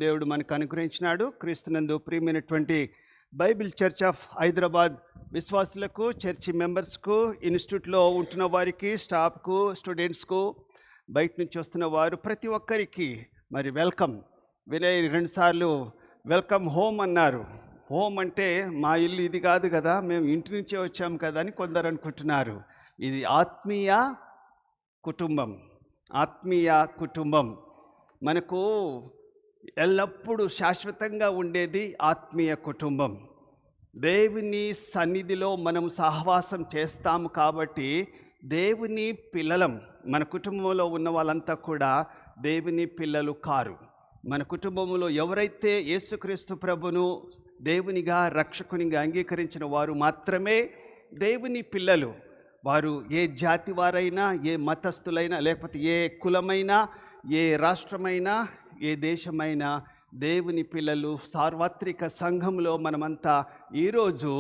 దేవుడు మనకు అనుగ్రహించినాడు. క్రీస్తునందు ప్రియమైనటువంటి బైబిల్ చర్చ్ ఆఫ్ హైదరాబాద్ విశ్వాసులకు, చర్చి మెంబర్స్కు, ఇన్స్టిట్యూట్లో ఉంటున్న వారికి, స్టాఫ్కు, స్టూడెంట్స్కు, బయట నుంచి వస్తున్న వారు ప్రతి ఒక్కరికి మరి వెల్కమ్. వినయ్ 2 సార్లు వెల్కమ్ హోమ్ అన్నారు. హోమ్ అంటే మా ఇల్లు ఇది కాదు కదా, మేము ఇంటి నుంచే వచ్చాము కదా అని కొందరు అనుకుంటున్నారు. ఇది ఆత్మీయ కుటుంబం. ఆత్మీయ కుటుంబం మనకు ఎల్లప్పుడూ శాశ్వతంగా ఉండేది ఆత్మీయ కుటుంబం. దేవుని సన్నిధిలో మనం సహవాసం చేస్తాము కాబట్టి దేవుని పిల్లలం. మన కుటుంబంలో ఉన్న వాళ్ళంతా కూడా దేవుని పిల్లలు కారు. మన కుటుంబంలో ఎవరైతే యేసుక్రీస్తు ప్రభును దేవునిగా, రక్షకునిగా అంగీకరించిన వారు మాత్రమే దేవుని పిల్లలు. వారు ఏ జాతి వారైనా, ఏ మతస్థులైనా, లేకపోతే ఏ కులమైనా, ఏ రాష్ట్రమైనా, ఏ దేశమైనా దేవుని పిల్లలు. సార్వత్రిక సంఘంలో మనమంతా ఈరోజు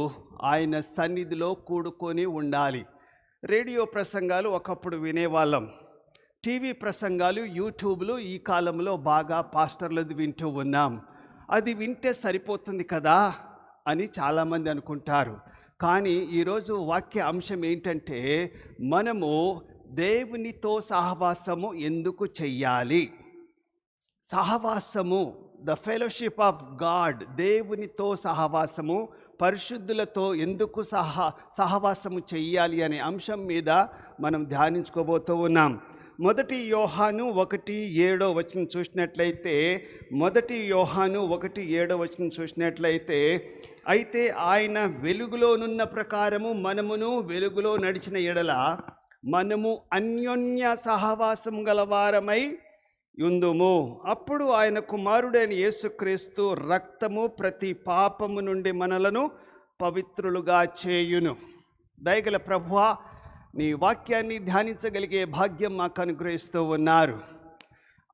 ఆయన సన్నిధిలో కూడుకొని ఉండాలి. రేడియో ప్రసంగాలు ఒకప్పుడు వినేవాళ్ళం. టీవీ ప్రసంగాలు, యూట్యూబ్లు ఈ కాలంలో బాగా పాస్టర్లది వింటూ ఉన్నాం. అది వింటే సరిపోతుంది కదా అని చాలామంది అనుకుంటారు. కానీ ఈరోజు వాక్య అంశం ఏంటంటే, మనము దేవునితో సహవాసము ఎందుకు చెయ్యాలి? సహవాసము, ద ఫెలోషిప్ ఆఫ్ గాడ్, దేవునితో సహవాసము, పరిశుద్ధులతో ఎందుకు సహవాసము చెయ్యాలి అనే అంశం మీద మనం ధ్యానించుకోబోతూ ఉన్నాం. 1 యోహాను 1:7 చూసినట్లయితే, 1 యోహాను 1:7 చూసినట్లయితే, అయితే ఆయన వెలుగులోనున్న ప్రకారము మనమును వెలుగులో నడిచిన ఎడల మనము అన్యోన్య సహవాసం గలవారమై యుందుము. అప్పుడు ఆయన కుమారుడైన యేసుక్రీస్తు రక్తము ప్రతి పాపము నుండి మనలను పవిత్రులుగా చేయును. దయగల ప్రభువా, నీ వాక్యాన్ని ధ్యానించగలిగే భాగ్యం మాకు అనుగ్రహిస్తూ ఉన్నారు.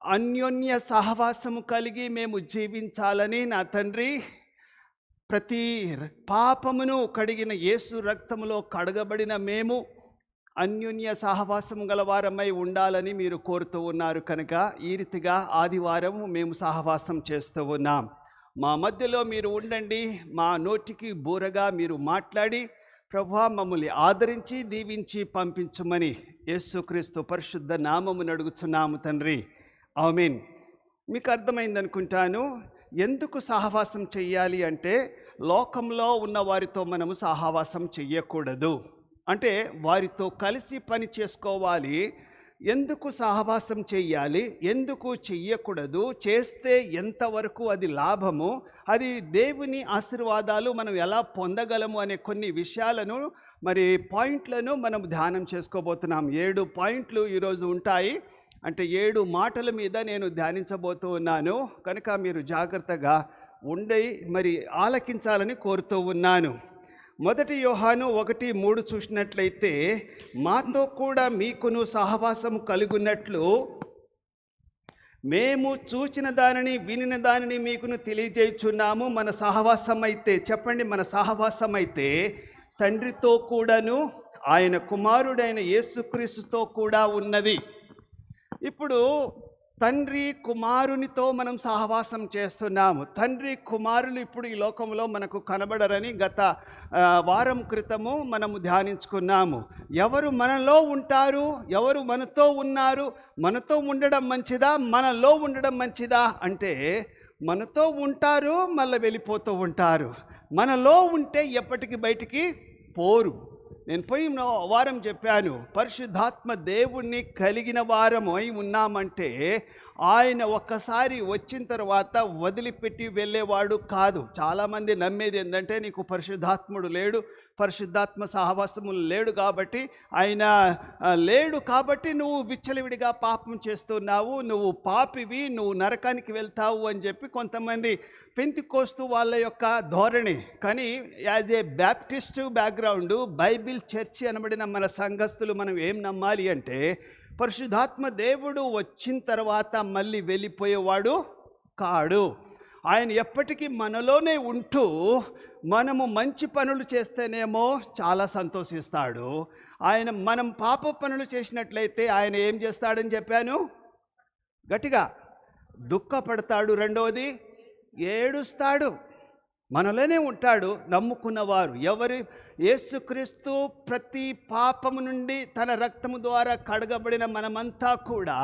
అన్యోన్య సహవాసము కలిగి మేము జీవించాలని నా తండ్రి, ప్రతి పాపమును కడిగిన యేసు రక్తములో కడగబడిన మేము అన్యోన్య సహవాసం గలవారమై ఉండాలని మీరు కోరుతూ ఉన్నారు. కనుక ఈ రీతిగా ఆదివారం మేము సహవాసం చేస్తూ ఉన్నాం. మా మధ్యలో మీరు ఉండండి. మా నోటికి బూరగా మీరు మాట్లాడి ప్రభువా మమ్మల్ని ఆదరించి దీవించి పంపించమని యేసుక్రీస్తు పరిశుద్ధ నామమును అడుగుచున్నాము తండ్రి. ఆమేన్. మీకు అర్థమైందనుకుంటాను. ఎందుకు సహవాసం చెయ్యాలి అంటే, లోకంలో ఉన్న వారితో మనము సహవాసం చెయ్యకూడదు. అంటే వారితో కలిసి పని చేసుకోవాలి. ఎందుకు సహవాసం చెయ్యాలి, ఎందుకు చెయ్యకూడదు, చేస్తే ఎంతవరకు అది లాభము, అది దేవుని ఆశీర్వాదాలు మనం ఎలా పొందగలము అనే కొన్ని విషయాలను, మరి పాయింట్లను మనం ధ్యానం చేసుకోబోతున్నాం. 7 పాయింట్లు ఈరోజు ఉంటాయి. అంటే 7 మాటల మీద నేను ధ్యానించబోతూ ఉన్నాను. కనుక మీరు జాగ్రత్తగా ఉండి మరి ఆలకించాలని కోరుతూ ఉన్నాను. 1 యోహాను 1:3 చూసినట్లయితే, మాతో కూడా మీకును సహవాసము కలుగున్నట్లు మేము చూచిన దానిని, వినిన దానిని మీకును తెలియజేయుచున్నాము. మన సహవాసం అయితే, చెప్పండి, మన సహవాసం అయితే తండ్రితో కూడాను ఆయన కుమారుడైన యేసుక్రీస్తుతో కూడా ఉన్నది. ఇప్పుడు తండ్రి కుమారునితో మనం సహవాసం చేస్తున్నాము. తండ్రి కుమారులు ఇప్పుడు ఈ లోకంలో మనకు కనబడరని గత వారం క్రితము మనము ధ్యానించుకున్నాము. ఎవరు మనలో ఉంటారు, ఎవరు మనతో ఉన్నారు? మనతో ఉండడం మంచిదా, మనలో ఉండడం మంచిదా అంటే, మనతో ఉంటారు, మళ్ళీ వెళ్ళిపోతూ ఉంటారు. మనలో ఉంటే ఎప్పటికీ బయటికి పోరు. నేను పోయిన వారం చెప్పాను, పరిశుద్ధాత్మ దేవుణ్ణి కలిగిన వారము అయి ఉన్నామంటే ఆయన ఒక్కసారి వచ్చిన తర్వాత వదిలిపెట్టి వెళ్ళేవాడు కాదు. చాలామంది నమ్మేది ఏంటంటే, నీకు పరిశుద్ధాత్ముడు లేడు, పరిశుద్ధాత్మ సహవాసము లేడు కాబట్టి, ఆయన లేడు కాబట్టి నువ్వు విచ్చలవిడిగా పాపం చేస్తున్నావు, నువ్వు పాపివి, నువ్వు నరకానికి వెళ్తావు అని చెప్పి కొంతమంది పెంతెకోస్తు వాళ్ళ యొక్క ధోరణి. కానీ as a Baptist background, Bible church అనబడిన మన సంఘస్థులు మనం ఏం నమ్మాలి అంటే, పరిశుద్ధాత్మ దేవుడు వచ్చిన తర్వాత మళ్ళీ వెళ్ళిపోయేవాడు కాడు. ఆయన ఎప్పటికీ మనలోనే ఉంటూ మనము మంచి పనులు చేస్తేనేమో చాలా సంతోషిస్తాడు. మనం పాప పనులు చేసినట్లయితే ఆయన ఏం చేస్తాడని చెప్పాను? గట్టిగా దుఃఖపడతాడు, రెండవది ఏడుస్తాడు. మనలోనే ఉంటాడు. నమ్ముకున్నవారు ఎవరు? యేసుక్రీస్తు ప్రతి పాపము నుండి తన రక్తము ద్వారా కడగబడిన మనమంతా కూడా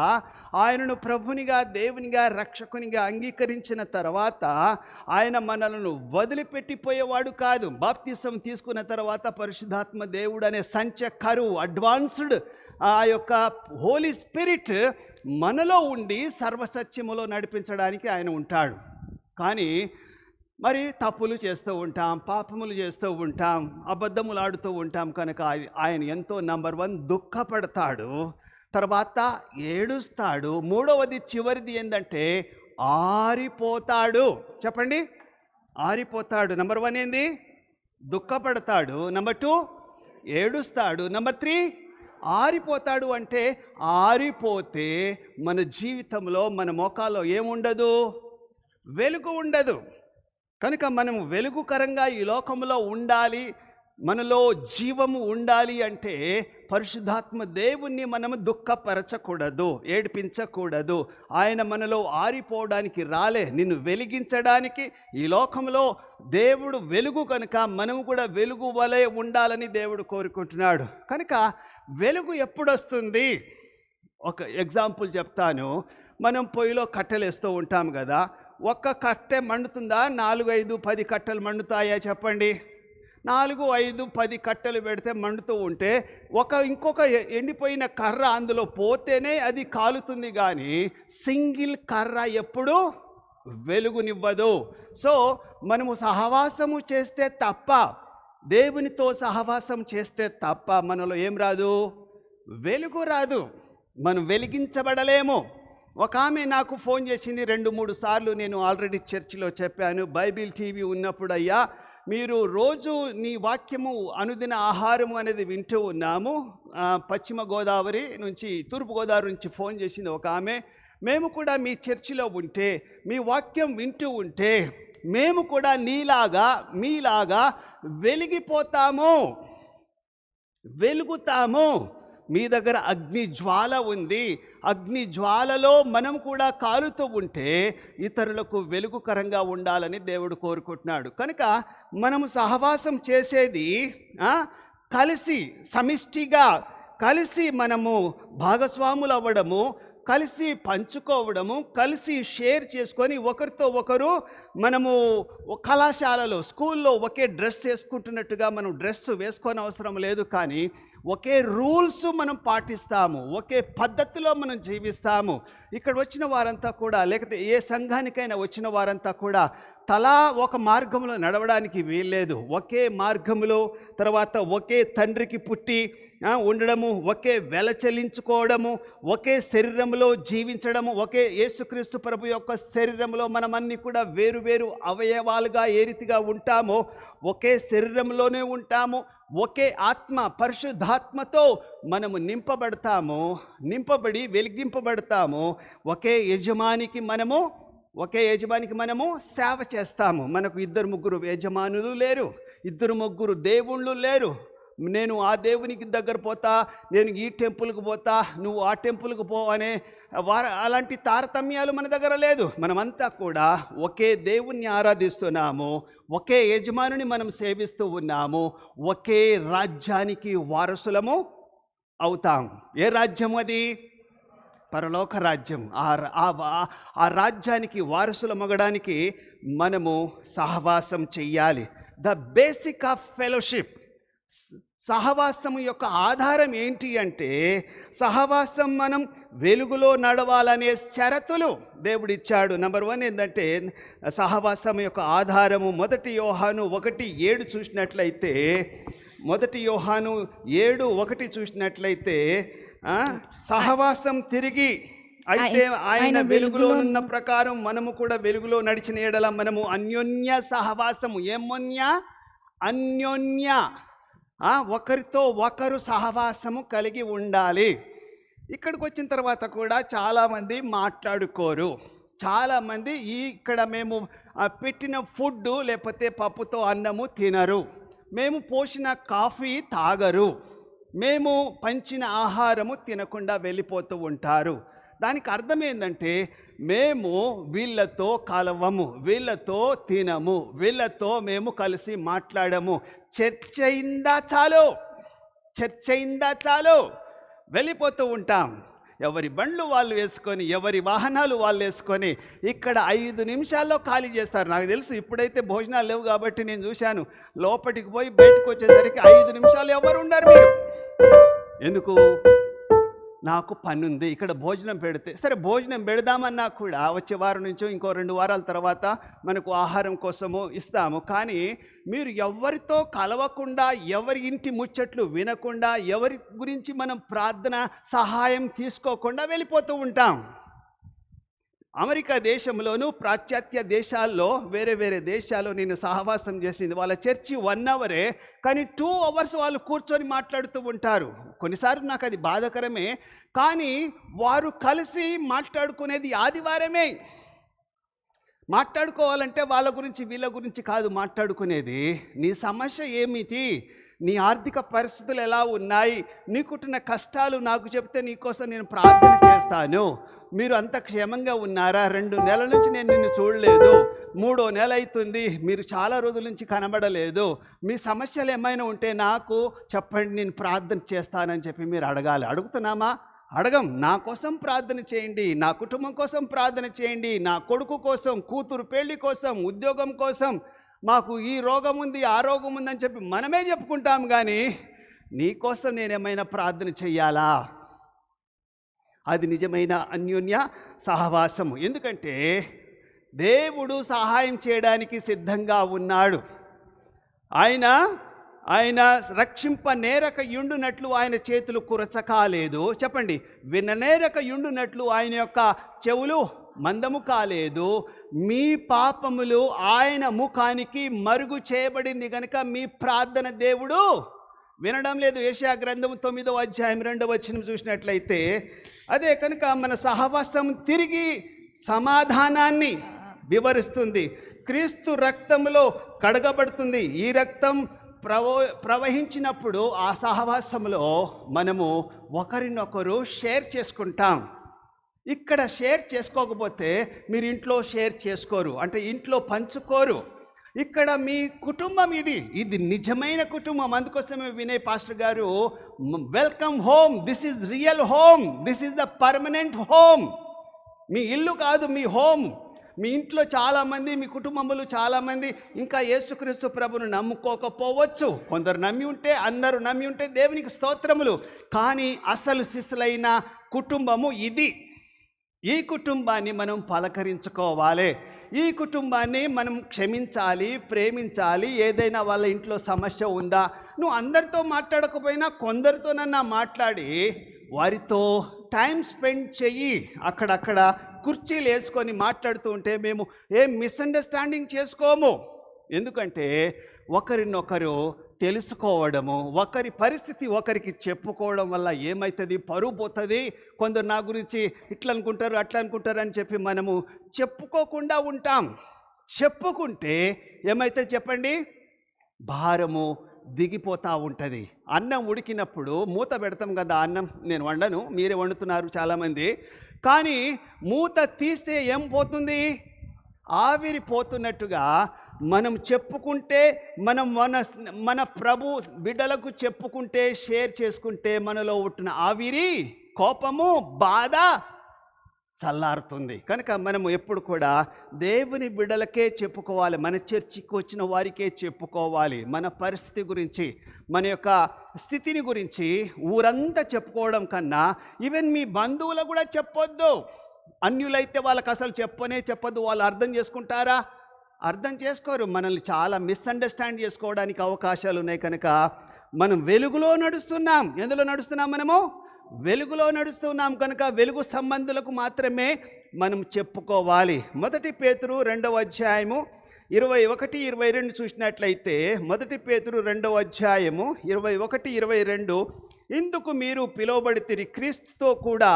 ఆయనను ప్రభునిగా, దేవునిగా, రక్షకునిగా అంగీకరించిన తర్వాత ఆయన మనలను వదిలిపెట్టిపోయేవాడు కాదు. బాప్తిసం తీసుకున్న తర్వాత పరిశుద్ధాత్మ దేవుడు అనే కరువు అడ్వాన్స్డ్ ఆ యొక్క హోలీ స్పిరిట్ మనలో ఉండి సర్వసత్యములో నడిపించడానికి ఆయన ఉంటాడు. కానీ మరి తప్పులు చేస్తూ ఉంటాం, పాపములు చేస్తూ ఉంటాం, అబద్ధములు ఆడుతూ ఉంటాం. కనుక ఆయన ఎంతో నంబర్ 1 దుఃఖపడతాడు, తర్వాత ఏడుస్తాడు, మూడవది చివరిది ఏంటంటే ఆరిపోతాడు. చెప్పండి, ఆరిపోతాడు. నంబర్ 1 ఏంది? దుఃఖపడతాడు. నంబర్ 2 ఏడుస్తాడు. నంబర్ 3 ఆరిపోతాడు. అంటే ఆరిపోతే మన జీవితంలో, మన మోకాల్లో ఏముండదు? వెలుగు ఉండదు. కనుక మనము వెలుగుకరంగా ఈ లోకంలో ఉండాలి, మనలో జీవము ఉండాలి అంటే పరిశుద్ధాత్మ దేవుణ్ణి మనము దుఃఖపరచకూడదు, ఏడిపించకూడదు. ఆయన మనలో ఆరిపోవడానికి రాలే, నిన్ను వెలిగించడానికి. ఈ లోకంలో దేవుడు వెలుగు కనుక మనము కూడా వెలుగు వలె ఉండాలని దేవుడు కోరుకుంటున్నాడు. కనుక వెలుగు ఎప్పుడు వస్తుంది? ఒక ఎగ్జాంపుల్ చెప్తాను. మనం పొయ్యిలో కట్టెలు వేస్తూ ఉంటాం కదా, ఒక్క కట్టె మండుతుందా? 4, 5, 10 కట్టెలు మండుతాయా? చెప్పండి. 4, 5, 10 కట్టెలు పెడితే మండుతూ ఉంటే ఇంకొక ఎండిపోయిన కర్ర అందులో పోతేనే అది కాలుతుంది, కానీ సింగిల్ కర్ర ఎప్పుడు వెలుగునివ్వదు. సో మనము సహవాసము చేస్తే తప్ప, దేవునితో సహవాసం చేస్తే తప్ప మనలో ఏం రాదు? వెలుగు రాదు. మనం వెలిగించబడలేము. ఒక ఆమె నాకు ఫోన్ చేసింది 2-3 సార్లు. నేను ఆల్రెడీ చర్చిలో చెప్పాను, బైబిల్ టీవీ ఉన్నప్పుడు, అయ్యా మీరు రోజు నీ వాక్యము అనుదిన ఆహారము అనేది వింటూ ఉన్నాము. పశ్చిమ గోదావరి నుంచి, తూర్పు గోదావరి నుంచి ఫోన్ చేసింది ఒక ఆమె. మేము కూడా మీ చర్చిలో ఉంటే, మీ వాక్యం వింటూ ఉంటే మేము కూడా మీలాగా వెలిగిపోతాము, వెలుగుతాము. మీ దగ్గర అగ్ని జ్వాల ఉంది, అగ్ని జ్వాలలో మనం కూడా కాలుతూ ఉంటే ఇతరులకు వెలుగుకరంగా ఉండాలని దేవుడు కోరుకుంటున్నాడు. కనుక మనము సహవాసం చేసేది కలిసి, సమిష్టిగా కలిసి మనము భాగస్వాములు అవ్వడము, కలిసి పంచుకోవడము, కలిసి షేర్ చేసుకొని ఒకరితో ఒకరు మనము కళాశాలలో, స్కూల్లో ఒకే డ్రెస్ వేసుకుంటున్నట్టుగా మనం డ్రెస్ వేసుకోని అవసరం లేదు, కానీ ఒకే రూల్స్ మనం పాటిస్తాము, ఒకే పద్ధతిలో మనం జీవిస్తాము. ఇక్కడ వచ్చిన వారంతా కూడా, లేకపోతే ఏ సంఘానికైనా వచ్చిన వారంతా కూడా తలా ఒక మార్గంలో నడవడానికి వీల్లేదు. ఒకే మార్గంలో, తర్వాత ఒకే తండ్రికి పుట్టి ఉండడము, ఒకే వెల చెల్లించుకోవడము, ఒకే శరీరంలో జీవించడము, ఒకే యేసుక్రీస్తు ప్రభు యొక్క శరీరంలో మనమన్నీ కూడా వేరు వేరు అవయవాలుగా ఏ రీతిగా ఉంటామో ఒకే శరీరంలోనే ఉంటాము. ఒకే ఆత్మ, పరిశుద్ధాత్మతో మనము నింపబడి వెలిగింపబడతాము. ఒకే యజమానికి మనము సేవ చేస్తాము. మనకు 2-3 యజమానులు లేరు, 2-3 దేవుళ్ళు లేరు. నేను ఆ దేవునికి దగ్గర పోతా, నేను ఈ టెంపుల్కి పోతా, నువ్వు ఆ టెంపుల్కి పో అనే అలాంటి తారతమ్యాలు మన దగ్గర లేదు. మనమంతా కూడా ఒకే దేవుణ్ణి ఆరాధిస్తున్నాము, ఒకే యజమానుని మనం సేవిస్తూ ఉన్నాము, ఒకే రాజ్యానికి వారసులము అవుతాం. ఏ రాజ్యం అది? పరలోక రాజ్యం. ఆ రాజ్యానికి వారసులమగడానికి మనము సహవాసం చెయ్యాలి. The basic of fellowship. సహవాసము యొక్క ఆధారం ఏంటి అంటే, సహవాసం మనం వెలుగులో నడవాలనే షరతులు దేవుడిచ్చాడు. నంబర్ 1 ఏంటంటే సహవాసం యొక్క ఆధారము 1 యోహాను 1:7 చూసినట్లయితే, 1 యోహాను 7:1 చూసినట్లయితే సహవాసం తిరిగి అయితే ఆయన వెలుగులో ఉన్న ప్రకారం మనము కూడా వెలుగులో నడిచిన ఎడల మనము అన్యోన్య సహవాసము, అన్యోన్య ఒకరితో ఒకరు సహవాసము కలిగి ఉండాలి. ఇక్కడికి వచ్చిన తర్వాత కూడా చాలామంది మాట్లాడుకోరు. చాలామంది ఇక్కడ మేము పెట్టిన ఫుడ్ లేకపోతే పప్పుతో అన్నము తినరు, మేము పోసిన కాఫీ తాగరు, మేము పంచిన ఆహారము తినకుండా వెళ్ళిపోతూ ఉంటారు. దానికి అర్థం ఏంటంటే మేము వీళ్ళతో కలవము, వీళ్ళతో తినము, వీళ్ళతో మేము కలిసి మాట్లాడము. చర్చ అయిందా చాలు వెళ్ళిపోతూ ఉంటాం. ఎవరి బండ్లు వాళ్ళు వేసుకొని, ఎవరి వాహనాలు వాళ్ళు వేసుకొని ఇక్కడ 5 నిమిషాల్లో ఖాళీ చేస్తారు. నాకు తెలుసు, ఇప్పుడైతే భోజనాలు లేవు కాబట్టి నేను చూశాను. లోపలికి పోయి బయటకు వచ్చేసరికి 5 నిమిషాలు ఎవరు ఉండరు. మీరు ఎందుకు? నాకు పని ఉంది, ఇక్కడ భోజనం పెడితే సరే భోజనం పెడదామన్నా కూడా వచ్చే వారం నుంచో ఇంకో 2 వారాల తర్వాత మనకు ఆహారం కోసము ఇస్తాము. కానీ మీరు ఎవరితో కలవకుండా, ఎవరి ఇంటి ముచ్చట్లు వినకుండా, ఎవరి గురించి మనం ప్రార్థన సహాయం తీసుకోకుండా వెళ్ళిపోతూ ఉంటాం. అమెరికా దేశంలోను, పాశ్చాత్య దేశాల్లో, వేరే దేశాల్లో నేను సహవాసం చేసింది. వాళ్ళ చర్చి 1 అవరే, కానీ 2 అవర్స్ వాళ్ళు కూర్చొని మాట్లాడుతూ ఉంటారు. కొన్నిసార్లు నాకు అది బాధాకరమే, కానీ వారు కలిసి మాట్లాడుకునేది ఆదివారమే. మాట్లాడుకోవాలంటే వాళ్ళ గురించి వీళ్ళ గురించి కాదు మాట్లాడుకునేది. నీ సమస్య ఏమిటి, నీ ఆర్థిక పరిస్థితులు ఎలా ఉన్నాయి, నీకున్న కష్టాలు నాకు చెప్తే నీకోసం నేను ప్రార్థన చేస్తాను. మీరు అంత క్షేమంగా ఉన్నారా? 2 నెలల నుంచి నేను నిన్ను చూడలేదు, 3వ నెల అవుతుంది, మీరు చాలా రోజుల నుంచి కనబడలేదు, మీ సమస్యలు ఏమైనా ఉంటే నాకు చెప్పండి, నేను ప్రార్థన చేస్తానని చెప్పి మీరు అడగాలి. అడుగుతున్నామా? అడగం. నా కోసం ప్రార్థన చేయండి, నా కుటుంబం కోసం ప్రార్థన చేయండి, నా కొడుకు కోసం, కూతురు పెళ్లి కోసం, ఉద్యోగం కోసం, మాకు ఈ రోగం ఉంది, ఆ రోగం ఉందని చెప్పి మనమే చెప్పుకుంటాం. కానీ నీ కోసం నేనేమైనా ప్రార్థన చెయ్యాలా? అది నిజమైన అన్యోన్య సహవాసము. ఎందుకంటే దేవుడు సహాయం చేయడానికి సిద్ధంగా ఉన్నాడు. ఆయన రక్షింపనేరక యుండునట్లు ఆయన చేతులు కురచకాలేదు. చెప్పండి, విననేరక యుండునట్లు ఆయన యొక్క చెవులు మందము కాలేదు. మీ పాపములు ఆయన ముఖానికి మరుగు చేయబడింది కనుక మీ ప్రార్థన దేవుడు వినడం లేదు. యెషయా గ్రంథం 9వ అధ్యాయం 2వ వచనం చూసినట్లయితే అదే కనుక మన సహవాసం తిరిగి సమాధానాన్ని వివరిస్తుంది. క్రీస్తు రక్తంలో కడగబడుతుంది. ఈ రక్తం ప్రవహించినప్పుడు ఆ సహవాసంలో మనము ఒకరినొకరు షేర్ చేసుకుంటాం. ఇక్కడ షేర్ చేసుకోకపోతే మీరు ఇంట్లో షేర్ చేసుకోరు, అంటే ఇంట్లో పంచుకోరు. ఇక్కడ మీ కుటుంబం ఇది నిజమైన కుటుంబం. అందుకోసమే వినయ్ పాస్టర్ గారు welcome home, this is real home, this is the permanent home. మీ ఇల్లు కాదు, మీ హోమ్. మీ ఇంట్లో చాలామంది, మీ కుటుంబంలో చాలామంది ఇంకా యేసుక్రీస్తు ప్రభును నమ్ముకోకపోవచ్చు. కొందరు నమ్మి ఉంటే, అందరూ నమ్మి ఉంటే దేవునికి స్తోత్రములు. కానీ అసలు శిశులైన కుటుంబము ఇది. ఈ కుటుంబాన్ని మనం పలకరించుకోవాలి, ఈ కుటుంబాన్ని మనం క్షమించాలి, ప్రేమించాలి. ఏదైనా వాళ్ళ ఇంట్లో సమస్య ఉందా, నువ్వు అందరితో మాట్లాడకపోయినా కొందరితోనన్నా మాట్లాడి వారితో టైం స్పెండ్ చెయ్యి. అక్కడక్కడ కుర్చీలు వేసుకొని మాట్లాడుతూ ఉంటే మేము ఏం మిస్అండర్స్టాండింగ్ చేసుకోము. ఎందుకంటే ఒకరినొకరు తెలుసుకోవడము, ఒకరి పరిస్థితి ఒకరికి చెప్పుకోవడం వల్ల ఏమవుతుంది, పరువు పోతుంది. కొందరు నా గురించి ఇట్లా అనుకుంటారు, అట్లా అనుకుంటారు అని చెప్పి మనము చెప్పుకోకుండా ఉంటాం. చెప్పుకుంటే ఏమైతే చెప్పండి, భారము దిగిపోతూ ఉంటుంది. అన్నం ఉడికినప్పుడు మూత పెడతాం కదా, అన్నం నేను వండను, మీరే వండుతున్నారు చాలామంది. కానీ మూత తీస్తే ఏం పోతుంది, ఆవిరి పోతున్నట్టుగా మనం చెప్పుకుంటే, మనం మన ప్రభు బిడ్డలకు చెప్పుకుంటే, షేర్ చేసుకుంటే మనలో ఉంటున్న ఆవిరి, కోపము, బాధ చల్లారుతుంది. కనుక మనము ఎప్పుడు కూడా దేవుని బిడ్డలకే చెప్పుకోవాలి, మన చర్చికి వచ్చిన వారికే చెప్పుకోవాలి. మన పరిస్థితి గురించి, మన యొక్క స్థితిని గురించి ఊరంతా చెప్పుకోవడం కన్నా ఈవెన్ మీ బంధువులకు కూడా చెప్పొద్దు. అన్యులైతే వాళ్ళకి అసలు చెప్పొద్దు. వాళ్ళు అర్థం చేసుకుంటారా? అర్థం చేసుకోరు. మనల్ని చాలా మిస్అండర్స్టాండ్ చేసుకోవడానికి అవకాశాలు ఉన్నాయి. కనుక మనం వెలుగులో నడుస్తున్నాం. ఎందులో నడుస్తున్నాం? మనము వెలుగులో నడుస్తున్నాం. కనుక వెలుగు సంబంధులకు మాత్రమే మనం చెప్పుకోవాలి. 1 పేతురు 2వ అధ్యాయము 21, 22 చూసినట్లయితే 1 పేతురు 2వ అధ్యాయము 21, 22 ఇందుకు మీరు పిలువబడితిరి, క్రీస్తుతో కూడా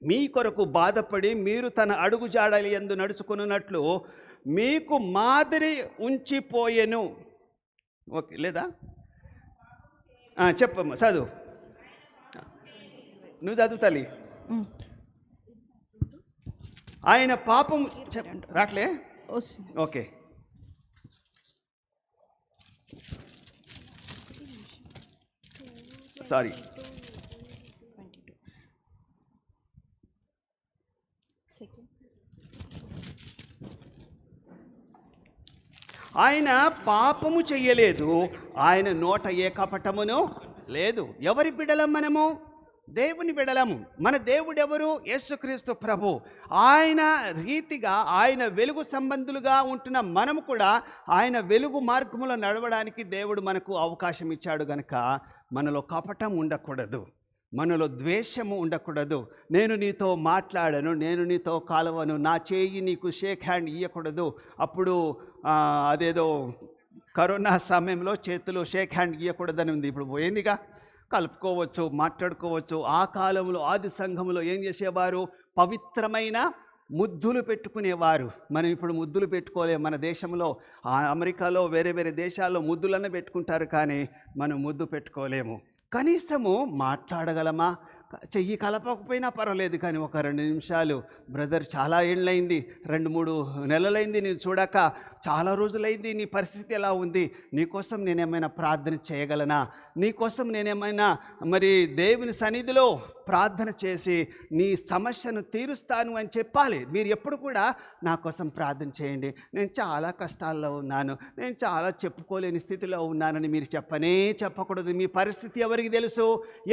మీ కొరకు బాధపడి మీరు తన అడుగు జాడలి యందు నడుచుకున్నట్లు మీకు మాదిరి ఉంచిపోయెను. ఓకే, లేదా? చెప్పమ్మా, చదువు. నువ్వు చదువు తల్లి. ఆయన పాపం రాట్లే ఓకే. సారీ. ఆయన పాపము చెయ్యలేదు, ఆయన నోట ఏ కపటమును లేదు. ఎవరి బిడలం మనము? దేవుని బిడలము. మన దేవుడు ఎవరు? యేసుక్రీస్తు ప్రభు. ఆయన రీతిగా ఆయన వెలుగు సంబంధులుగా ఉంటున్న మనము కూడా ఆయన వెలుగు మార్గములో నడవడానికి దేవుడు మనకు అవకాశం ఇచ్చాడు గనుక మనలో కపటం ఉండకూడదు, మనలో ద్వేషము ఉండకూడదు. నేను నీతో మాట్లాడను, నేను నీతో కలవను, నా చేయి నీకు షేక్ హ్యాండ్ ఇవ్వకూడదు. అప్పుడు అదేదో కరోనా సమయంలో చేతులు షేక్ హ్యాండ్ ఇవ్వకూడదని ఉంది. ఇప్పుడు పోయిందిగా, కలుపుకోవచ్చు, మాట్లాడుకోవచ్చు. ఆ కాలంలో ఆది సంఘంలో ఏం చేసేవారు? పవిత్రమైన ముద్దులు పెట్టుకునేవారు. మనం ఇప్పుడు ముద్దులు పెట్టుకోలేము. మన దేశంలో, అమెరికాలో, వేరే వేరే దేశాల్లో ముద్దులన్నీ పెట్టుకుంటారు, కానీ మనం ముద్దు పెట్టుకోలేము. కనీసము మాట్లాడగలమా? చెయ్యి కలపకపోయినా పర్వాలేదు, కానీ ఒక 2 నిమిషాలు, బ్రదర్ చాలా ఏళ్ళైంది, 2-3 నెలలైంది నేను చూడక, చాలా రోజులైంది, నీ పరిస్థితి ఎలా ఉంది, నీకోసం నేనేమైనా ప్రార్థన చేయగలనా, నీకోసం నేనేమైనా మరి దేవుని సన్నిధిలో ప్రార్థన చేసి నీ సమస్యను తీరుస్తాను అని చెప్పాలి. మీరు ఎప్పుడు కూడా నా కోసం ప్రార్థన చేయండి, నేను చాలా కష్టాల్లో ఉన్నాను, నేను చాలా చెప్పుకోలేని స్థితిలో ఉన్నానని మీరు చెప్పకూడదు. మీ పరిస్థితి ఎవరికి తెలుసు?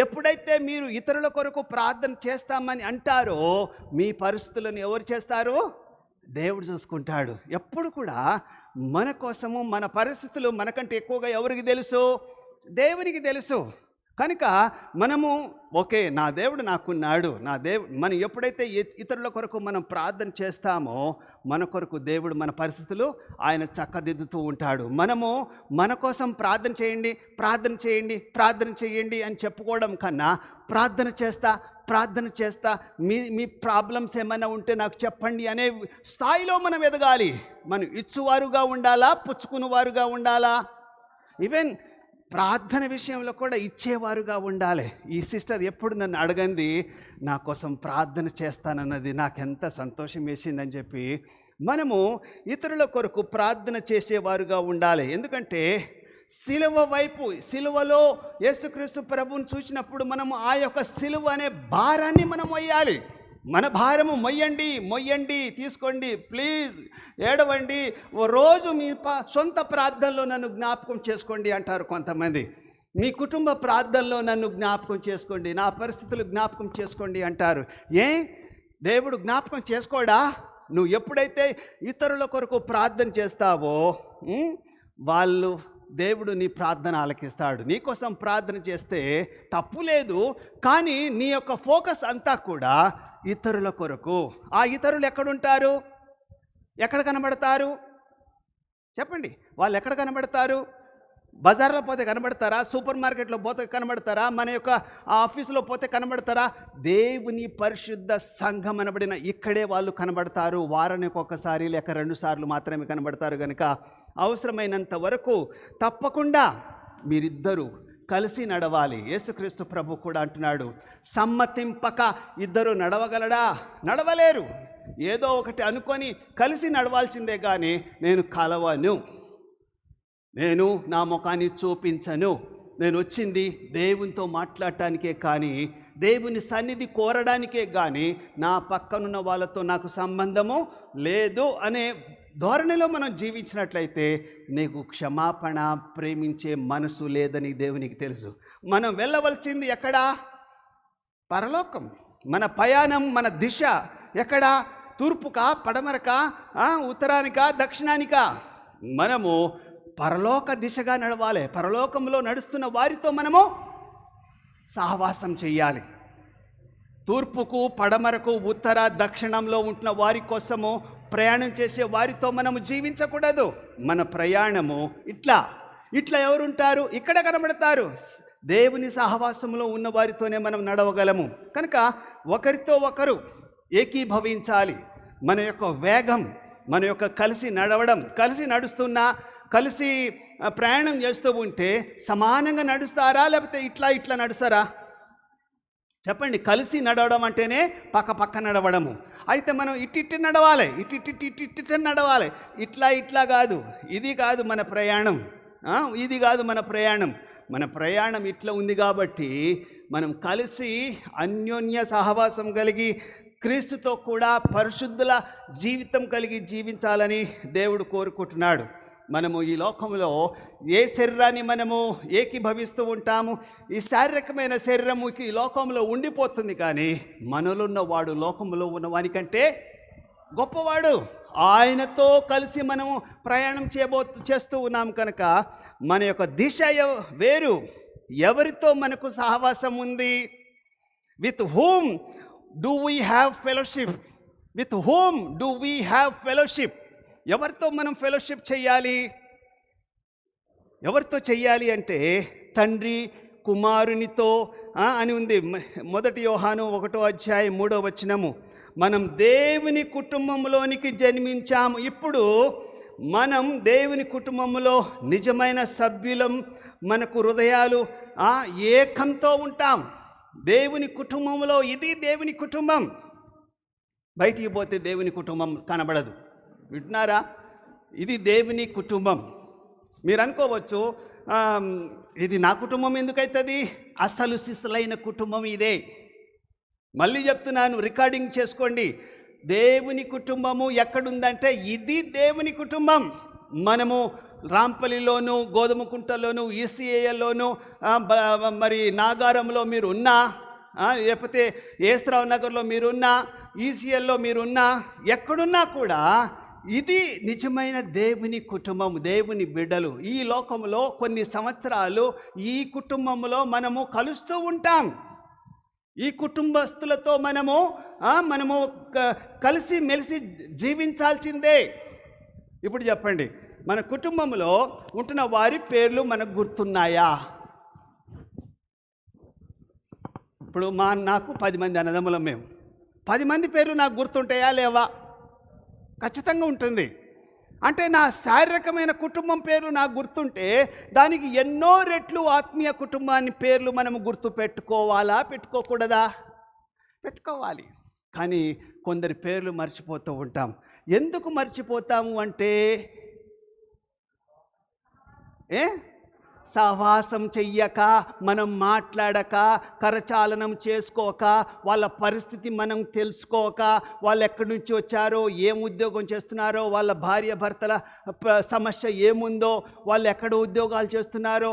ఎప్పుడైతే మీరు ఇతరుల కొరకు ప్రార్థన చేస్తామని అంటారో మీ పరిస్థితులను ఎవరు చేస్తారు? దేవుడు చూసుకుంటాడు. ఎప్పుడు కూడా మన కోసము మన పరిస్థితులు మనకంటే ఎక్కువగా ఎవరికి తెలుసు? దేవునికి తెలుసు. కనుక మనము ఓకే, నా దేవుడు నాకున్నాడు, మనం ఎప్పుడైతే ఇతరుల కొరకు మనం ప్రార్థన చేస్తామో మన కొరకు దేవుడు మన పరిస్థితులు ఆయన చక్కదిద్దుతూ ఉంటాడు. మనము మన కోసం ప్రార్థన చేయండి, ప్రార్థన చేయండి, ప్రార్థన చేయండి అని చెప్పుకోవడం కన్నా ప్రార్థన చేస్తా మీ ప్రాబ్లమ్స్ ఏమైనా ఉంటే నాకు చెప్పండి అనే స్థాయిలో మనం ఎదగాలి. మనం ఇచ్చువారుగా ఉండాలా, పుచ్చుకునేవారుగా ఉండాలా? ఈవెన్ ప్రార్థన విషయంలో కూడా ఇచ్చేవారుగా ఉండాలి. ఈ సిస్టర్ ఎప్పుడు నన్ను అడగంది, నా కోసం ప్రార్థన చేస్తానన్నది నాకెంత సంతోషం వేసిందని చెప్పి మనము ఇతరుల కొరకు ప్రార్థన చేసేవారుగా ఉండాలి. ఎందుకంటే సిలువ వైపు, సిలువలో యేసుక్రీస్తు ప్రభువుని చూసినప్పుడు మనము ఆ యొక్క సిలువ అనే భారాన్ని మనం మొయ్యాలి. మన భారము మొయ్యండి, తీసుకోండి, ప్లీజ్ ఏడవండి, ఓ రోజు మీ సొంత ప్రార్థనలో నన్ను జ్ఞాపకం చేసుకోండి అంటారు కొంతమంది. మీ కుటుంబ ప్రార్థనలో నన్ను జ్ఞాపకం చేసుకోండి, నా పరిస్థితులు జ్ఞాపకం చేసుకోండి అంటారు. దేవుడు జ్ఞాపకం చేసుకోడా? నువ్వు ఎప్పుడైతే ఇతరుల కొరకు ప్రార్థన చేస్తావో దేవుడు నీ ప్రార్థన ఆలకిస్తాడు. నీకోసం ప్రార్థన చేస్తే తప్పు లేదు, కానీ నీ యొక్క ఫోకస్ అంతా కూడా ఇతరుల కొరకు. ఆ ఇతరులు ఎక్కడుంటారు? ఎక్కడ కనబడతారు? చెప్పండి. వాళ్ళు ఎక్కడ కనబడతారు? బజార్లో పోతే కనబడతారా? సూపర్ మార్కెట్లో పోతే కనబడతారా? మన యొక్క ఆఫీసులో పోతే కనబడతారా? దేవుని పరిశుద్ధ సంఘం అనబడిన ఇక్కడే వాళ్ళు కనబడతారు. వారానికి ఒకసారి లేక 2 సార్లు మాత్రమే కనబడతారు. కనుక అవసరమైనంత వరకు తప్పకుండా మీరిద్దరూ కలిసి నడవాలి. యేసుక్రీస్తు ప్రభు కూడా అంటున్నాడు, సమ్మతింపక ఇద్దరు నడవగలడా? నడవలేరు. ఏదో ఒకటి అనుకొని కలిసి నడవాల్సిందే, కానీ నేను కలవను, నేను నా ముఖాన్ని చూపించను, నేను వచ్చింది దేవునితో మాట్లాడటానికే కానీ దేవుని సన్నిధి కోరడానికే కానీ నా పక్కనున్న వాళ్ళతో నాకు సంబంధము లేదు అనే ధోరణిలో మనం జీవించినట్లయితే నీకు క్షమాపణ, ప్రేమించే మనసు లేదని దేవునికి తెలుసు. మనం వెళ్ళవలసింది ఎక్కడా? పరలోకం. మన ప్రయాణం, మన దిశ ఎక్కడా? తూర్పుకా, పడమరకా, ఉత్తరానికా, దక్షిణానికా? మనము పరలోక దిశగా నడవాలి. పరలోకంలో నడుస్తున్న వారితో మనము సహవాసం చెయ్యాలి. తూర్పుకు, పడమరకు, ఉత్తర, దక్షిణంలో ఉంటున్న వారి కోసము ప్రయాణం చేసే వారితో మనము జీవించకూడదు. మన ప్రయాణము ఇట్లా ఎవరుంటారు? ఇక్కడ కనబడతారు. దేవుని సహవాసంలో ఉన్న వారితోనే మనం నడవగలము. కనుక ఒకరితో ఒకరు ఏకీభవించాలి. మన యొక్క వేగం, మన యొక్క కలిసి నడవడం, కలిసి ప్రయాణం చేస్తూ ఉంటే సమానంగా నడుస్తారా? లేకపోతే ఇట్లా నడుస్తారా? చెప్పండి, కలిసి నడవడం అంటేనే పక్క పక్క నడవడము. అయితే మనం ఇట్టి నడవాలి, ఇట్టి నడవాలి, ఇట్లా కాదు. ఇది కాదు మన ప్రయాణం, ఇది కాదు మన ప్రయాణం. మన ప్రయాణం ఇట్లా ఉంది కాబట్టి మనం కలిసి అన్యోన్య సహవాసం కలిగి క్రీస్తుతో కూడా పరిశుద్ధుల జీవితం కలిగి జీవించాలని దేవుడు కోరుకుంటున్నాడు. మనము ఈ లోకంలో ఏ శరీరాన్ని మనము ఏకీభవిస్తూ ఉంటాము. ఈ శారీరకమైన శరీరము ఈ లోకంలో ఉండిపోతుంది, కానీ మనలో ఉన్నవాడు లోకంలో ఉన్నవానికంటే గొప్పవాడు. ఆయనతో కలిసి మనము ప్రయాణం చేస్తూ ఉన్నాం కనుక మన యొక్క దిశ వేరు. ఎవరితో మనకు సహవాసం ఉంది? With whom do we have fellowship? With whom do we have fellowship? ఎవరితో మనం ఫెలోషిప్ చేయాలి? ఎవరితో చెయ్యాలి అంటే తండ్రి కుమారునితో అని ఉంది. 1 యోహాను 1:3 మనం దేవుని కుటుంబంలోనికి జన్మించాము. ఇప్పుడు మనం దేవుని కుటుంబంలో నిజమైన సభ్యులం. మనకు హృదయాలు ఏకంతో ఉంటాం. దేవుని కుటుంబంలో ఇది దేవుని కుటుంబం. బయటికి పోతే దేవుని కుటుంబం కనబడదు. వింటున్నారా? ఇది దేవుని కుటుంబం. మీరు అనుకోవచ్చు, ఇది నా కుటుంబం ఎందుకైతుంది? అసలు సిసలైన కుటుంబం ఇదే. మళ్ళీ చెప్తున్నాను, రికార్డింగ్ చేసుకోండి. దేవుని కుటుంబము ఎక్కడుందంటే ఇది దేవుని కుటుంబం. మనము రాంపల్లిలోను, గోధుమకుంటలోను, ఈసీఏలోను, మరి నాగారంలో మీరున్నా, లేకపోతే ఏస్రావు నగర్లో మీరున్నా, ఈసీఎల్లో మీరున్నా, ఎక్కడున్నా కూడా ఇది నిజమైన దేవుని కుటుంబం, దేవుని బిడ్డలు. ఈ లోకంలో కొన్ని సంవత్సరాలు ఈ కుటుంబంలో మనము కలుస్తూ ఉంటాం. ఈ కుటుంబస్తులతో మనము కలిసి మెలిసి జీవించాల్సిందే. ఇప్పుడు చెప్పండి, మన కుటుంబంలో ఉంటున్న వారి పేర్లు మనకు గుర్తున్నాయా? ఇప్పుడు నాకు 10 మంది అన్నదమ్ములం. మేము 10 మంది పేర్లు నాకు గుర్తుంటాయా లేవా? ఖచ్చితంగా ఉంటుంది. అంటే నా శారీరకమైన కుటుంబం పేరు నాకు గుర్తుంటే దానికి ఎన్నో రెట్లు ఆత్మీయ కుటుంబాన్ని పేర్లు మనము గుర్తు పెట్టుకోవాలా, పెట్టుకోకూడదా? పెట్టుకోవాలి. కానీ కొందరి పేర్లు మర్చిపోతూ ఉంటాం. ఎందుకు మర్చిపోతాము అంటే సహవాసం చెయ్యక, మనం మాట్లాడక, కరచాలనం చేసుకోక, వాళ్ళ పరిస్థితి మనం తెలుసుకోక, వాళ్ళు ఎక్కడి నుంచి వచ్చారో, ఏం ఉద్యోగం చేస్తున్నారో, వాళ్ళ భార్య భర్తల సమస్య ఏముందో, వాళ్ళు ఎక్కడ ఉద్యోగాలు చేస్తున్నారో,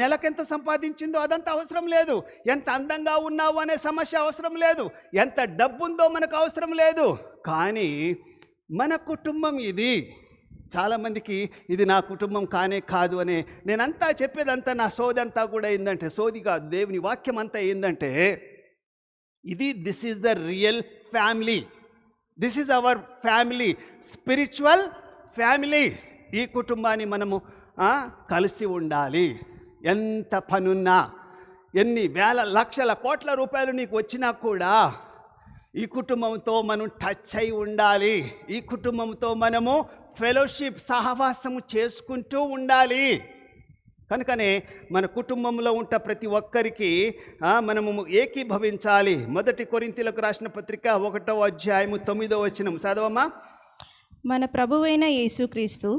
నెలకెంత సంపాదించిందో అదంతా అవసరం లేదు. ఎంత అందంగా ఉన్నావు అనే సమస్య అవసరం లేదు. ఎంత డబ్బు ఉందో మనకు అవసరం లేదు. కానీ మన కుటుంబం ఇది. చాలామందికి ఇది నా కుటుంబం కానే కాదు అనే నేనంతా చెప్పేదంతా నా సోది అంతా కూడా ఏంటంటే, సోది కాదు, దేవుని వాక్యం అంతా ఏంటంటే this is the real family. This is our family, spiritual family. ఈ కుటుంబాన్ని మనము కలిసి ఉండాలి. ఎంత పనున్నా, ఎన్ని వేల లక్షల కోట్ల రూపాయలు నీకు వచ్చినా కూడా ఈ కుటుంబంతో మనం టచ్ అయి ఉండాలి. ఈ కుటుంబంతో మనము ఫెలోషిప్, సహవాసము చేసుకుంటూ ఉండాలి. కనుకనే మన కుటుంబంలో ఉంట ప్రతి ఒక్కరికి మనము ఏకీభవించాలి. 1 కొరింథీయులకు రాసిన పత్రిక 1:9 చదవమ్మా. మన ప్రభువైన యేసుక్రీస్తు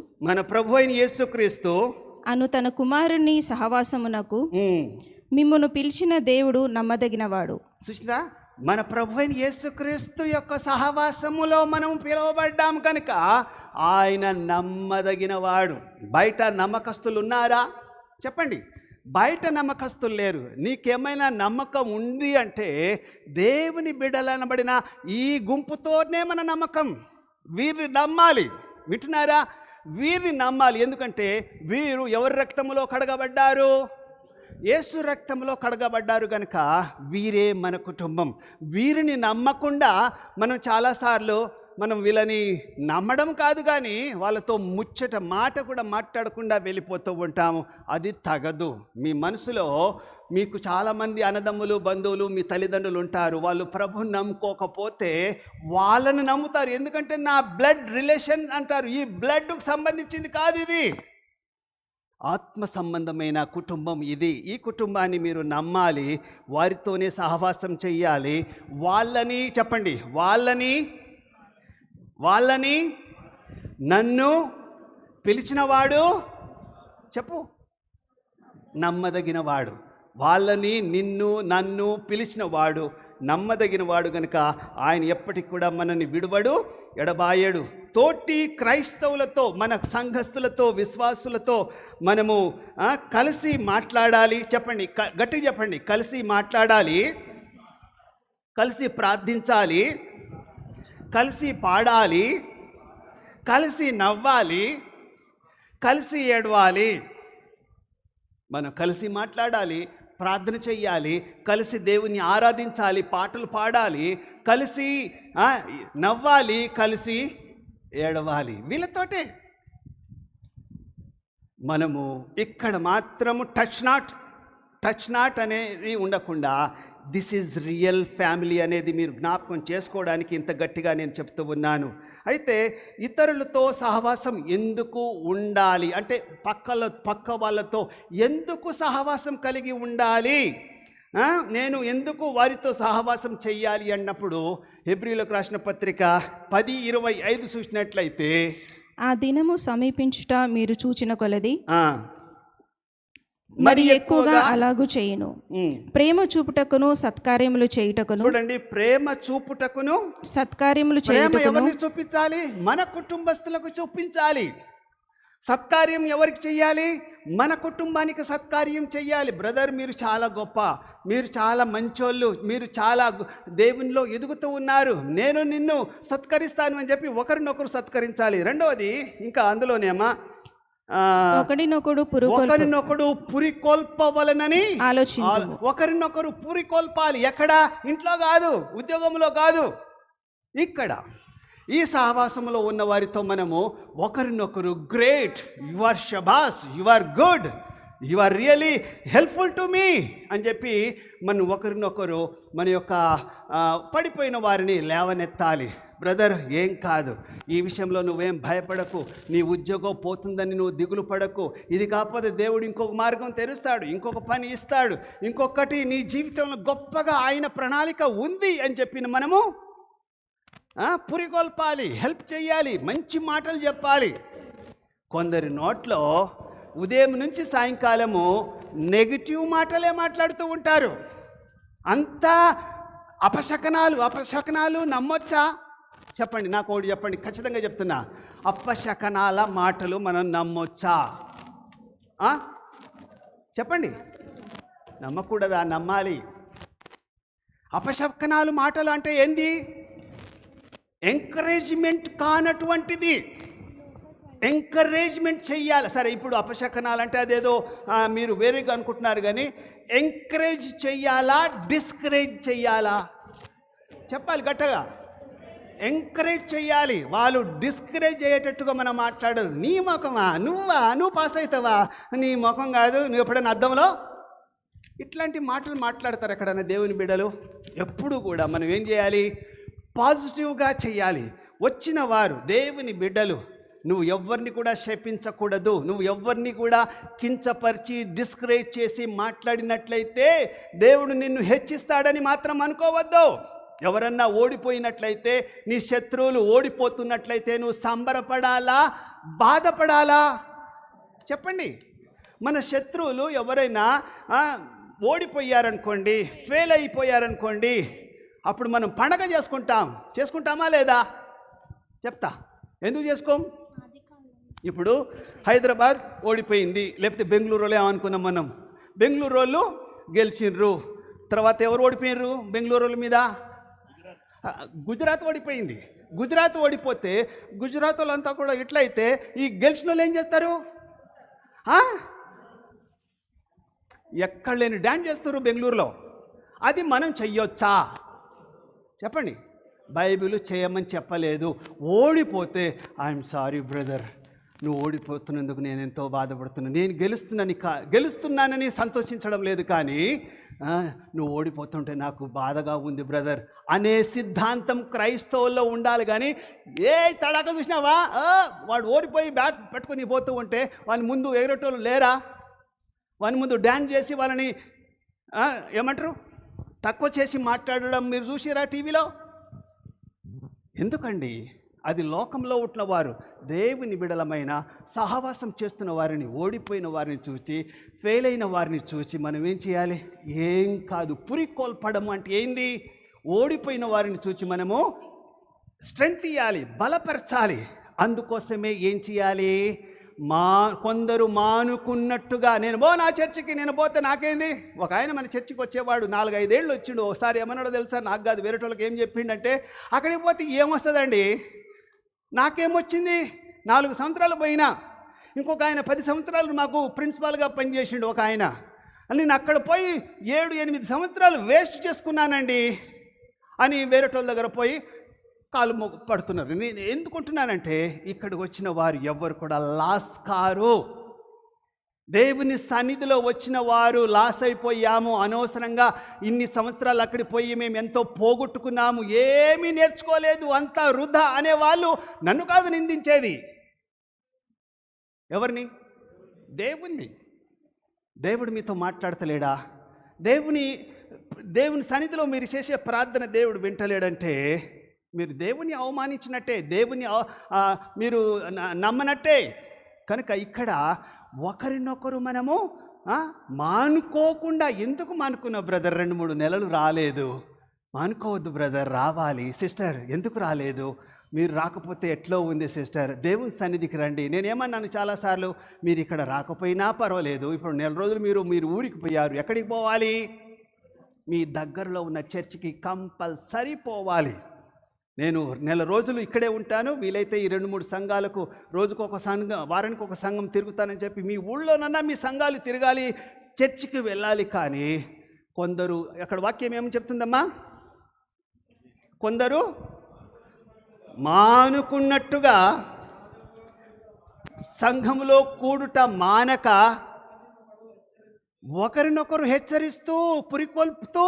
అను తన కుమారుని సహవాసమునకు మిమ్మును పిలిచిన దేవుడు నమ్మదగినవాడు. చూసినా, మన ప్రభువైన యేసుక్రీస్తు యొక్క సహవాసములో మనం పిలువబడ్డాం కనుక ఆయన నమ్మదగినవాడు. బయట నమ్మకస్తులు ఉన్నారా? చెప్పండి. బయట నమ్మకస్తులు లేరు. నీకేమైనా నమ్మకం ఉంది అంటే దేవుని బిడ్డలనబడిన ఈ గుంపుతోనే మన నమ్మకం. వీరిని నమ్మాలి. వింటున్నారా? వీరిని నమ్మాలి. ఎందుకంటే వీరు ఎవరి రక్తములో కడగబడ్డారు? యేసు రక్తంలో కడగబడ్డారు కనుక వీరే మన కుటుంబం. వీరిని నమ్మకుండా మనం చాలాసార్లు మనం వీళ్ళని నమ్మడం కాదు, కానీ వాళ్ళతో ముచ్చట మాట కూడా మాట్లాడకుండా వెళ్ళిపోతూ ఉంటాము. అది తగదు. మీ మనసులో మీకు చాలామంది అన్నదమ్ములు, బంధువులు, మీ తల్లిదండ్రులు ఉంటారు. వాళ్ళు ప్రభుని నమ్ముకోకపోతే వాళ్ళని నమ్ముతారు. ఎందుకంటే నా బ్లడ్ రిలేషన్ అంటారు. ఈ బ్లడ్కు సంబంధించింది కాదు ఇది. ఆత్మ సంబంధమైన కుటుంబం ఇది. ఈ కుటుంబాన్ని మీరు నమ్మాలి, వారితోనే సహవాసం చెయ్యాలి. వాళ్ళని చెప్పండి, వాళ్ళని నన్ను పిలిచినవాడు, చెప్పు, నమ్మదగినవాడు. వాళ్ళని నిన్ను నన్ను పిలిచినవాడు నమ్మదగినవాడు కనుక ఆయన ఎప్పటికి కూడా మనల్ని విడువడు, ఎడబాయడు. తోటి క్రైస్తవులతో, మన సంఘస్థులతో, విశ్వాసులతో మనము కలిసి మాట్లాడాలి. చెప్పండి, గట్టిగా చెప్పండి, కలిసి మాట్లాడాలి, కలిసి ప్రార్థించాలి, కలిసి పాడాలి, కలిసి నవ్వాలి, కలిసి ఏడవాలి. మనం కలిసి మాట్లాడాలి, ప్రార్థన చెయ్యాలి, కలిసి దేవుని ఆరాధించాలి, పాటలు పాడాలి, కలిసి నవ్వాలి, కలిసి ఏడవాలి. వీళ్ళతోటే మనము ఇక్కడ మాత్రము టచ్ నాట్ అనేది ఉండకుండా దిస్ ఈజ్ రియల్ ఫ్యామిలీ అనేది మీరు జ్ఞాపకం చేసుకోవడానికి ఇంత గట్టిగా నేను చెప్తూ ఉన్నాను. అయితే ఇతరులతో సహవాసం ఎందుకు ఉండాలి అంటే, పక్క వాళ్ళతో ఎందుకు సహవాసం కలిగి ఉండాలి, నేను ఎందుకు వారితో సహవాసం చెయ్యాలి అన్నప్పుడు హెబ్రీయులకు రాసిన పత్రిక 10:25 చూసినట్లయితే, ఆ దినము సమీపించుట మీరు చూచిన కొలది మరి ఎక్కువగా అలాగూ చేయును. ప్రేమ చూపుటకును సత్కార్యములు చేయుటకును. చూడండి, ప్రేమ చూపుటకును సత్కార్యములు చేయుటకును. ఎవరిని చూపించాలి? మన కుటుంబస్తులకు చూపించాలి. సత్కార్యం ఎవరికి చెయ్యాలి? మన కుటుంబానికి సత్కార్యం చెయ్యాలి. బ్రదర్, మీరు చాలా గొప్ప, మీరు చాలా మంచోళ్ళు, మీరు చాలా దేవునిలో ఎదుగుతూ ఉన్నారు, నేను నిన్ను సత్కరిస్తాను అని చెప్పి ఒకరినొకరు సత్కరించాలి. రెండవది, ఇంకా అందులోనేమా ఒకరినొకడు పురికొల్పవలనని ఆలోచించు. ఒకరినొకరు పురికొల్పాలి. ఎక్కడ? ఇంట్లో కాదు, ఉద్యోగంలో కాదు, ఇక్కడ ఈ సహవాసంలో ఉన్న వారితో మనము ఒకరినొకరు గ్రేట్, యు ఆర్ షబాస్, you are good, you are really helpful to మీ అని చెప్పి మనం ఒకరినొకరు మన యొక్క పడిపోయిన వారిని లేవనెత్తాలి. బ్రదర్, ఏం కాదు, ఈ విషయంలో నువ్వేం భయపడకు, నీ ఉద్యోగం పోతుందని నువ్వు దిగులు పడకు, ఇది కాకపోతే దేవుడు ఇంకొక మార్గం తెరుస్తాడు, ఇంకొక పని ఇస్తాడు, ఇంకొకటి నీ జీవితంలో గొప్పగా ఆయన ప్రణాళిక ఉంది అని చెప్పిన మనము పురికొల్పాలి, హెల్ప్ చేయాలి, మంచి మాటలు చెప్పాలి. కొందరి నోట్లో ఉదయం నుంచి సాయంకాలము నెగిటివ్ మాటలే మాట్లాడుతూ ఉంటారు. అంతా అపశకనాలు నమ్మొచ్చా? చెప్పండి, నాకు ఒకటి చెప్పండి, ఖచ్చితంగా చెప్తున్నా, అపశకనాల మాటలు మనం నమ్మొచ్చా? చెప్పండి, నమ్మకూడదా? నమ్మాలి. అపశకనాలు మాటలు అంటే ఏంది? ఎంకరేజ్మెంట్ కానటువంటిది. ఎంకరేజ్మెంట్ చెయ్యాలి. సరే, ఇప్పుడు అపశకనాలంటే అదేదో మీరు వేరేగా అనుకుంటున్నారు, కానీ ఎంకరేజ్ చెయ్యాలా, డిస్కరేజ్ చెయ్యాలా? చెప్పాలి గట్టగా. ఎంకరేజ్ చెయ్యాలి. వాళ్ళు డిస్కరేజ్ అయ్యేటట్టుగా మనం మాట్లాడదు. నీ ముఖమా, నువ్వు పాస్ అవుతావా, నీ ముఖం కాదు, నువ్వు ఎప్పుడైనా అద్దంలో ఇట్లాంటి మాటలు మాట్లాడతారు ఎక్కడైనా దేవుని బిడ్డలు. ఎప్పుడు కూడా మనం ఏం చేయాలి? పాజిటివ్గా చెయ్యాలి. వచ్చిన వారు దేవుని బిడ్డలు, నువ్వు ఎవరిని కూడా శపించకూడదు, నువ్వు ఎవరిని కూడా కించపరిచి డిస్కరేజ్ చేసి మాట్లాడినట్లయితే దేవుడు నిన్ను హెచ్చిస్తాడని మాత్రం అనుకోవద్దు. ఎవరన్నా ఓడిపోయినట్లయితే, నీ శత్రువులు ఓడిపోతున్నట్లయితే నువ్వు సంబరపడాలా, బాధపడాలా? చెప్పండి. మన శత్రువులు ఎవరైనా ఓడిపోయారనుకోండి, ఫెయిల్ అయిపోయారనుకోండి, అప్పుడు మనం పండగ చేసుకుంటామా లేదా? చెప్తా, ఎందుకు చేసుకోం? ఇప్పుడు హైదరాబాద్ ఓడిపోయింది, లేకపోతే బెంగళూరులో ఏమనుకున్నాం మనం, బెంగళూరు వాళ్ళు గెలిచిండ్రు, తర్వాత ఎవరు ఓడిపోయినరు బెంగళూరు వాళ్ళ మీద? గుజరాత్ ఓడిపోయింది. గుజరాత్ ఓడిపోతే గుజరాత్ వాళ్ళంతా కూడా ఇట్లయితే ఈ గెలిచిన వాళ్ళు ఏం చేస్తారు? ఎక్కడ లేని డ్యాన్స్ చేస్తారు బెంగళూరులో. అది మనం చెయ్యొచ్చా? చెప్పండి. బైబిల్ చేయమని చెప్పలేదు. ఓడిపోతే ఐఎమ్ సారీ బ్రదర్, నువ్వు ఓడిపోతున్నందుకు నేను ఎంతో బాధపడుతున్నాను, నేను గెలుస్తున్నానని సంతోషించడం లేదు, కానీ నువ్వు ఓడిపోతుంటే నాకు బాధగా ఉంది బ్రదర్ అనే సిద్ధాంతం క్రైస్తవుల్లో ఉండాలి. కానీ తడాక చూసినావా, వాడు ఓడిపోయి బ్యాట్ పెట్టుకొని పోతూ ఉంటే వాళ్ళ ముందు ఎగరేటోళ్ళు లేరా? వాళ్ళ ముందు డ్యాన్స్ చేసి వాళ్ళని ఏమంటారు తక్కువ చేసి మాట్లాడడం మీరు చూసిరా టీవీలో? ఎందుకండి? అది లోకంలో ఉంటున్న వారు దేవుని బిడలమైన సహవాసం చేస్తున్న వారిని, ఓడిపోయిన వారిని చూసి, ఫెయిల్ అయిన వారిని చూసి మనం ఏం చేయాలి? ఏం కాదు. పురికొల్పడం అంటే ఏంది? ఓడిపోయిన వారిని చూసి మనము స్ట్రెంగ్త్ ఇవ్వాలి, బలపరచాలి. అందుకోసమే ఏం చేయాలి? కొందరు మానుకున్నట్టుగా, నా చర్చికి నేను పోతే నాకేంది? ఒక ఆయన మన చర్చికి వచ్చేవాడు 4-5 ఏళ్ళు వచ్చిండు. ఒకసారి ఏమన్నాడో తెలుసా? నాకు కాదు, వేరే వాళ్ళకి ఏం చెప్పిండంటే, అక్కడికి పోతే ఏమొస్తుందండి, నాకేమొచ్చింది? 4 సంవత్సరాలు పోయినా. ఇంకొక ఆయన 10 సంవత్సరాలు మాకు ప్రిన్సిపాల్గా పనిచేసిండు ఒక ఆయన. నేను అక్కడ పోయి 7-8 సంవత్సరాలు వేస్ట్ చేసుకున్నానండి అని వేరే వాళ్ళ దగ్గర పోయి కాలు పడుతున్నారు. నేను ఎందుకుంటున్నానంటే, ఇక్కడికి వచ్చిన వారు ఎవ్వరు కూడా లాస్ కారు. దేవుని సన్నిధిలో వచ్చిన వారు లాస్ అయిపోయాము, అనవసరంగా ఇన్ని సంవత్సరాలు అక్కడికి పోయి మేము ఎంతో పోగొట్టుకున్నాము, ఏమీ నేర్చుకోలేదు, అంతా వృధా అనేవాళ్ళు నన్ను కాదు నిందించేది. ఎవరిని? దేవుణ్ణి. దేవుడు మీతో మాట్లాడతలేడా? దేవుని సన్నిధిలో మీరు చేసే ప్రార్థన దేవుడు వింటలేడంటే మీరు దేవుని అవమానించినట్టే, దేవుని మీరు నమ్మనట్టే. కనుక ఇక్కడ ఒకరినొకరు మనము మానుకోకుండా, ఎందుకు మానుకున్నావు బ్రదర్? 2-3 నెలలు రాలేదు. మానుకోవద్దు బ్రదర్, రావాలి. సిస్టర్ ఎందుకు రాలేదు? మీరు రాకపోతే ఎట్లో ఉంది సిస్టర్, దేవుని సన్నిధికి రండి. నేనేమన్నాను చాలాసార్లు, మీరు ఇక్కడ రాకపోయినా పర్వాలేదు, ఇప్పుడు 1 నెల రోజులు మీరు ఊరికి పోయారు, ఎక్కడికి పోవాలి? మీ దగ్గరలో ఉన్న చర్చికి కంపల్సరీ పోవాలి. నేను 1 నెల రోజులు ఇక్కడే ఉంటాను, వీలైతే ఈ 2-3 సంఘాలకు రోజుకు ఒక సంఘం, వారానికి ఒక సంఘం తిరుగుతానని చెప్పి మీ ఊళ్ళోనన్నా మీ సంఘాలు తిరగాలి, చర్చికి వెళ్ళాలి. కానీ కొందరు, అక్కడ వాక్యం ఏమని చెప్తుందమ్మా? కొందరు మానుకున్నట్టుగా సంఘములో కూడుట మానక ఒకరినొకరు హెచ్చరిస్తూ, పురికొల్పుతూ,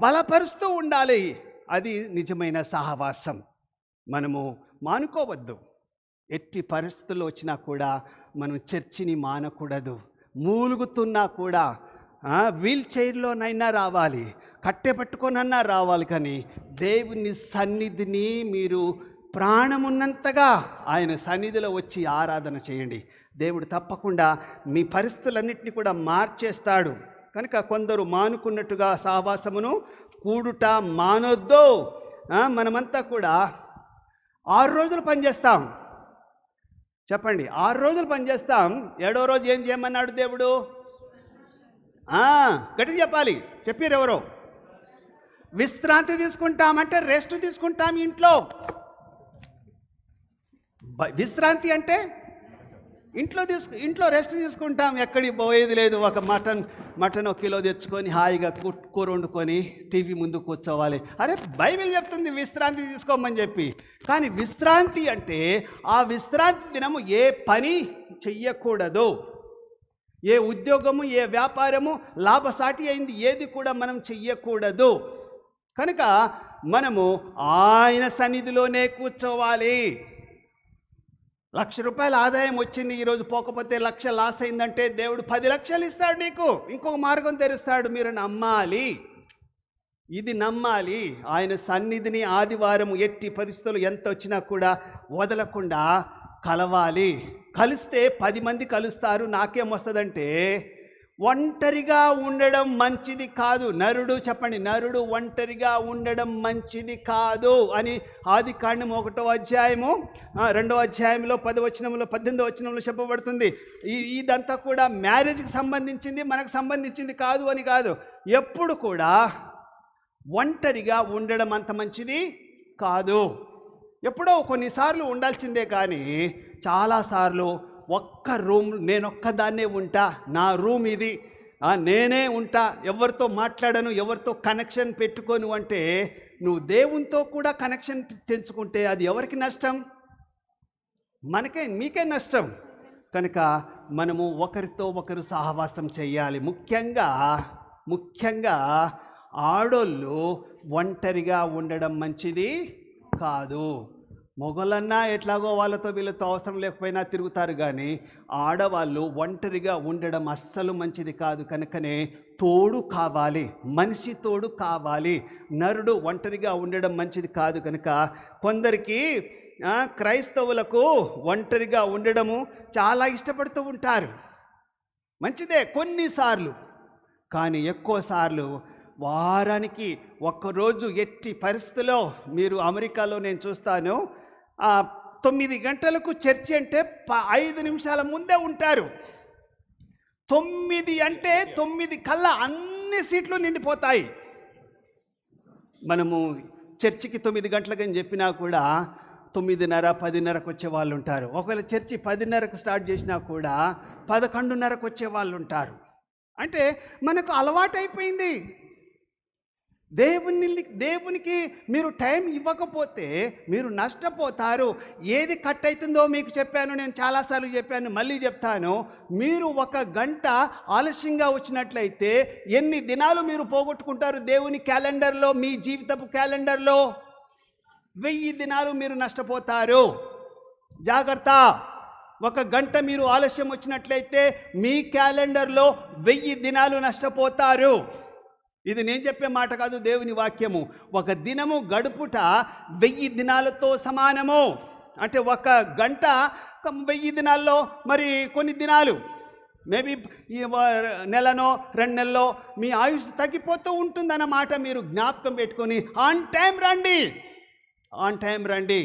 బలపరుస్తూ ఉండాలి. అది నిజమైన సహవాసం. మనము మానుకోవద్దు. ఎట్టి పరిస్థితుల్లో వచ్చినా కూడా మనం చర్చిని మానకూడదు. మూలుగుతున్నా కూడా వీల్ చైర్లోనైనా రావాలి, కట్టె పట్టుకొనన్నా రావాలి. కానీ దేవుని సన్నిధిని మీరు ప్రాణమున్నంతగా ఆయన సన్నిధిలో వచ్చి ఆరాధన చేయండి. దేవుడు తప్పకుండా మీ పరిస్థితులన్నింటినీ కూడా మార్చేస్తాడు. కనుక కొందరు మానుకున్నట్టుగా సహవాసమును కూడుట మానొద్దు. మనమంతా కూడా 6 రోజులు పనిచేస్తాం. చెప్పండి, 6 రోజులు పనిచేస్తాం. 7వ రోజు ఏం చేయమన్నాడు దేవుడు? గట్టిగా చెప్పాలి. చెప్పారు ఎవరో? విశ్రాంతి తీసుకుంటామంటే రెస్ట్ తీసుకుంటాం ఇంట్లో. విశ్రాంతి అంటే ఇంట్లో రెస్ట్ తీసుకుంటాం, ఎక్కడికి పోయేది లేదు. ఒక మటన్ 1 కిలో తెచ్చుకొని హాయిగా కూర వండుకొని టీవీ ముందు కూర్చోవాలి. అరే, బైబిల్ చెప్తుంది విశ్రాంతి తీసుకోమని చెప్పి. కానీ విశ్రాంతి అంటే ఆ విశ్రాంతి దినము ఏ పని చెయ్యకూడదు, ఏ ఉద్యోగము, ఏ వ్యాపారము లాభసాటి అయింది ఏది కూడా మనం చెయ్యకూడదు. కనుక మనము ఆయన సన్నిధిలోనే కూర్చోవాలి. 1,00,000 రూపాయల ఆదాయం వచ్చింది, ఈరోజు పోకపోతే 1,00,000 లాస్ అయిందంటే దేవుడు 10 లక్షలు ఇస్తాడు నీకు, ఇంకొక మార్గం తెరుస్తాడు. మీరు నమ్మాలి, ఇది నమ్మాలి. ఆయన సన్నిధిని ఆదివారం ఎట్టి పరిస్థితులు ఎంత వచ్చినా కూడా వదలకుండా కలవాలి. కలిస్తే 10 మంది కలుస్తారు. నాకేమొస్తుందంటే, ఒంటరిగా ఉండడం మంచిది కాదు. నరుడు, చెప్పండి, నరుడు ఒంటరిగా ఉండడం మంచిది కాదు అని ఆదికాండం 1వ అధ్యాయము 2వ అధ్యాయంలో 10వ వచనంలో 18వ వచనంలో చెప్పబడుతుంది. ఇదంతా కూడా మ్యారేజ్కి సంబంధించింది, మనకు సంబంధించింది కాదు అని కాదు. ఎప్పుడు కూడా ఒంటరిగా ఉండడం అంత మంచిది కాదు. ఎప్పుడో కొన్నిసార్లు ఉండాల్సిందే. కానీ చాలాసార్లు ఒక్క రూమ్, నేనొక్కదాన్నే ఉంటా, నా రూమ్ ఇది, నేనే ఉంటా, ఎవరితో మాట్లాడను, ఎవరితో కనెక్షన్ పెట్టుకోను అంటే నువ్వు దేవునితో కూడా కనెక్షన్ తెంచుకుంటే అది ఎవరికి నష్టం? మీకే నష్టం. కనుక మనము ఒకరితో ఒకరు సహవాసం చేయాలి. ముఖ్యంగా ముఖ్యంగా ఆడోళ్ళు ఒంటరిగా ఉండడం మంచిది కాదు. మొగలన్నా ఎట్లాగో వాళ్ళతో వీళ్ళతో అవసరం లేకపోయినా తిరుగుతారు, కానీ ఆడవాళ్ళు ఒంటరిగా ఉండడం అస్సలు మంచిది కాదు. కనుకనే తోడు కావాలి, మనిషి తోడు కావాలి. నరుడు ఒంటరిగా ఉండడం మంచిది కాదు. కనుక కొందరికి క్రైస్తవులకు ఒంటరిగా ఉండడము చాలా ఇష్టపడుతూ ఉంటారు. మంచిదే కొన్నిసార్లు, కానీ ఎక్కువసార్లు వారానికి ఒక్కరోజు ఎట్టి పరిస్థితిలో మీరు అమెరికాలో నేను చూస్తాను 9 గంటలకు చర్చి అంటే 5 నిమిషాల ముందే ఉంటారు. 9 అంటే 9 కల్లా అన్ని సీట్లు నిండిపోతాయి. మనము చర్చికి 9 గంటలకని చెప్పినా కూడా 9:30, 10:30కు వచ్చే వాళ్ళు ఉంటారు. ఒకవేళ చర్చి 10:30కు స్టార్ట్ చేసినా కూడా 11:30కు వచ్చే వాళ్ళు ఉంటారు. అంటే మనకు అలవాటైపోయింది. దేవునికి మీరు టైం ఇవ్వకపోతే మీరు నష్టపోతారు. ఏది కట్ అవుతుందో మీకు చెప్పాను, నేను చాలాసార్లు చెప్పాను, మళ్ళీ చెప్తాను. మీరు 1 గంట ఆలస్యంగా వచ్చినట్లయితే ఎన్ని దినాలు మీరు పోగొట్టుకుంటారు దేవుని క్యాలెండర్లో, మీ జీవితపు క్యాలెండర్లో 1000 దినాలు మీరు నష్టపోతారు. జాగ్రత్త. 1 గంట మీరు ఆలస్యం వచ్చినట్లయితే మీ క్యాలెండర్లో 1000 దినాలు నష్టపోతారు. ఇది నేను చెప్పే మాట కాదు, దేవుని వాక్యము. 1 దినము గడుపుట 1000 దినాలతో సమానము. అంటే 1 గంట 1000 దినాల్లో మరి కొన్ని దినాలు, మేబీ ఈ నెలనో 2 నెలల్లో మీ ఆయుష్ తగ్గిపోతూ ఉంటుందన్నమాట. మీరు జ్ఞాపకం పెట్టుకొని ఆన్ టైం రండి.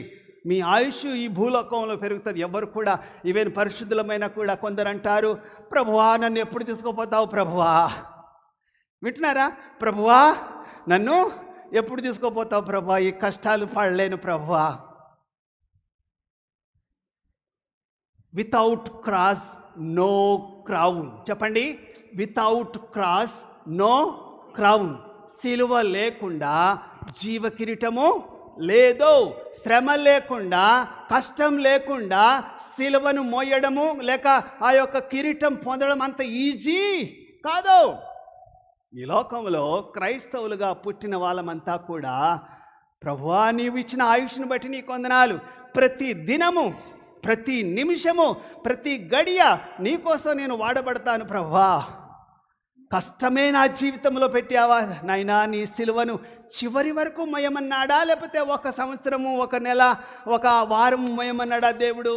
మీ ఆయుష్ ఈ భూలోకంలో పెరుగుతుంది. ఎవరు కూడా, ఈవెన్ పరిశుద్ధులమైన కూడా కొందరు అంటారు, ప్రభువా నన్ను ఎప్పుడు తీసుకుపోతావు ప్రభువా. వింటున్నారా? ప్రభువా నన్ను ఎప్పుడు తీసుకుపోతావు ప్రభువా, ఈ కష్టాలు పడలేను ప్రభువా. Without cross no crown. చెప్పండి, వితౌట్ క్రాస్ నో క్రౌన్. సిలువ లేకుండా జీవ కిరీటము లేదు. శ్రమ లేకుండా, కష్టం లేకుండా సిలువను మోయడము లేక ఆ యొక్క కిరీటం పొందడం అంత ఈజీ కాదు. ఈ లోకంలో క్రైస్తవులుగా పుట్టిన వాళ్ళమంతా కూడా, ప్రభువా నీవు ఇచ్చిన ఆయుష్ను బట్టి నీకు వందనాలు, ప్రతి దినము, ప్రతి నిమిషము, ప్రతి గడియ నీకోసం నేను వాడబడతాను ప్రభువా. కష్టమే నా జీవితంలో పెట్టావా నాయనా, నీ సిలువను చివరి వరకు మోయమన్నాడా, లేకపోతే 1 సంవత్సరము, 1 నెల, 1 వారం మోయమన్నాడా దేవుడు?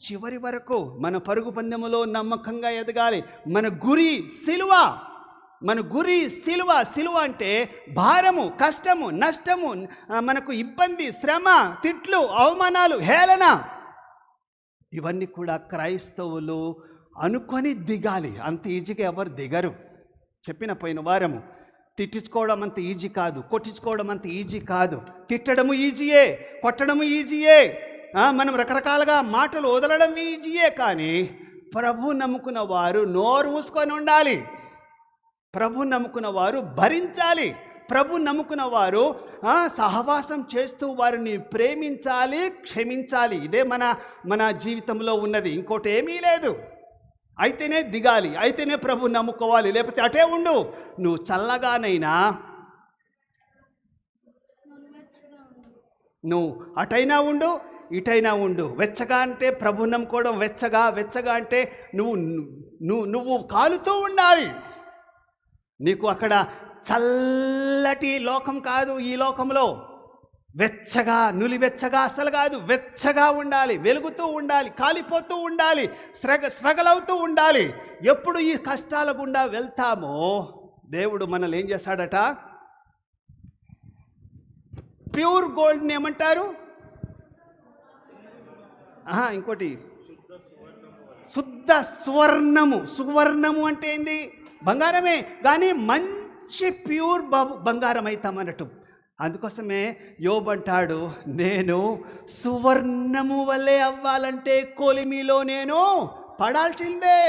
చివరి వరకు. మన పరుగు పందెములో నమ్మకంగా ఎదగాలి. మన గురి సిలువ. సిలువ అంటే భారము, కష్టము, నష్టము, మనకు ఇబ్బంది, శ్రమ, తిట్లు, అవమానాలు, హేళన, ఇవన్నీ కూడా క్రైస్తవులు అనుకొని దిగాలి. అంత ఈజీగా ఎవరు దిగరు. చెప్పిన పోయిన వారము, తిట్టించుకోవడం అంత ఈజీ కాదు, కొట్టించుకోవడం అంత ఈజీ కాదు. తిట్టడము ఈజీయే, కొట్టడము ఈజీయే, మనం రకరకాలుగా మాటలు వదలడం ఈజీయే. కానీ ప్రభు నమ్ముకున్న వారు నోరు మూసుకొని ఉండాలి. ప్రభు నమ్ముకున్న వారు భరించాలి. ప్రభు నమ్ముకున్న వారు సహవాసం చేస్తూ వారిని ప్రేమించాలి, క్షమించాలి. ఇదే మన జీవితంలో ఉన్నది, ఇంకోటి ఏమీ లేదు. అయితేనే దిగాలి, అయితేనే ప్రభు నమ్ముకోవాలి. లేకపోతే అటే ఉండు. నువ్వు చల్లగానైనా, నువ్వు అటైనా ఉండు, ఇటైనా ఉండు. వెచ్చగా అంటే ప్రభు నమ్ముకోవడం వెచ్చగా అంటే నువ్వు కాలుతూ ఉండాలి. నీకు అక్కడ చల్లటి లోకం కాదు. ఈ లోకంలో వెచ్చగా, నులివెచ్చగా అసలు కాదు. వెచ్చగా ఉండాలి, వెలుగుతూ ఉండాలి, కాలిపోతూ ఉండాలి, స్ట్రగల్ అవుతూ ఉండాలి. ఎప్పుడు ఈ కష్టాల గుండా వెళ్తామో దేవుడు మనల్ని ఏం చేస్తాడట? ప్యూర్ గోల్డ్ని ఏమంటారు? ఇంకోటి శుద్ధ సువర్ణము. సువర్ణము అంటే ఏంది? బంగారమే, కానీ మంచి ప్యూర్ బంగారం అవుతామన్నట్టు. అందుకోసమే యోబు అంటాడు, నేను సువర్ణము వల్లే అవ్వాలంటే కొలిమిలో నేను పడాల్సిందే.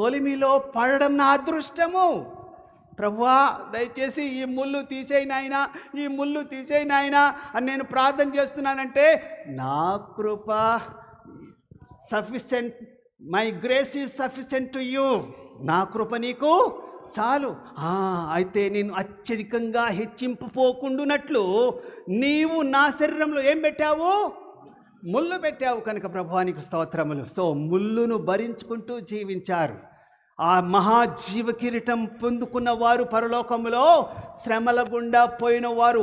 కొలిమిలో పడడం నా అదృష్టము. ప్రభువా దయచేసి ఈ ముళ్ళు తీసేయి నాయనా, ఈ ముళ్ళు తీసేయి నాయనా అని నేను ప్రార్థన చేస్తున్నానంటే, నా కృప sufficient, my grace is sufficient to you. నా కృప నీకు చాలు. అయితే నేను అత్యధికంగా హెచ్చింపుపోకుండునట్లు నీవు నా శరీరంలో ఏం పెట్టావు? ముళ్ళు పెట్టావు కనుక ప్రభువానికి స్తోత్రములు. సో ముళ్ళును భరించుకుంటూ జీవించారు. ఆ మహాజీవ కిరీటం పొందుకున్న వారు పరలోకములో శ్రమల గుండా పోయిన వారు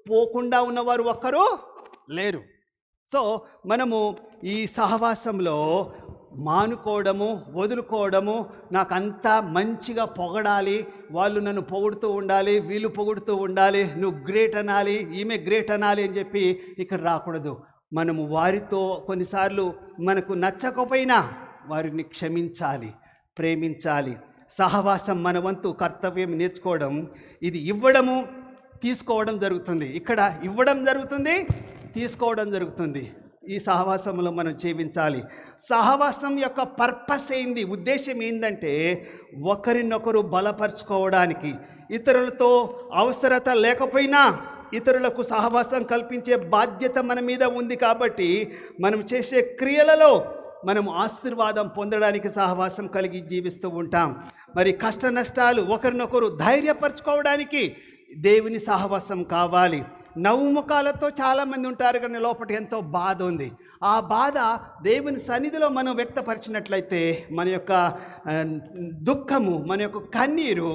పోకుండా ఉన్నవారు ఒక్కరు లేరు. సో మనము ఈ సహవాసంలో మానుకోవడము, వదులుకోవడము, నాకంతా మంచిగా పొగడాలి, వాళ్ళు నన్ను పొగుడుతూ ఉండాలి, వీళ్ళు పొగుడుతూ ఉండాలి, నువ్వు గ్రేట్ అనాలి, ఈమె గ్రేట్ అనాలి అని చెప్పి ఇక్కడ రాకూడదు. మనము వారితో కొన్నిసార్లు మనకు నచ్చకపోయినా వారిని క్షమించాలి, ప్రేమించాలి. సహవాసం మన వంతు కర్తవ్యం నేర్చుకోవడం. ఇది ఇవ్వడము, తీసుకోవడం జరుగుతుంది. ఇక్కడ ఇవ్వడం జరుగుతుంది, తీసుకోవడం జరుగుతుంది. ఈ సహవాసంలో మనం జీవించాలి. సహవాసం యొక్క పర్పస్ ఏంది, ఉద్దేశం ఏంటంటే ఒకరినొకరు బలపరుచుకోవడానికి. ఇతరులతో అవసరత లేకపోయినా ఇతరులకు సహవాసం కల్పించే బాధ్యత మన మీద ఉంది. కాబట్టి మనం చేసే క్రియలలో మనం ఆశీర్వాదం పొందడానికి సహవాసం కలిగి జీవిస్తూ ఉంటాం. మరి కష్ట నష్టాలు ఒకరినొకరు ధైర్యపరచుకోవడానికి దేవుని సహవాసం కావాలి. నవ్వు ముఖాలతో చాలామంది ఉంటారు, కానీ లోపల ఎంతో బాధ ఉంది. ఆ బాధ దేవుని సన్నిధిలో మనం వ్యక్తపరిచినట్లయితే మన యొక్క దుఃఖము, మన యొక్క కన్నీరు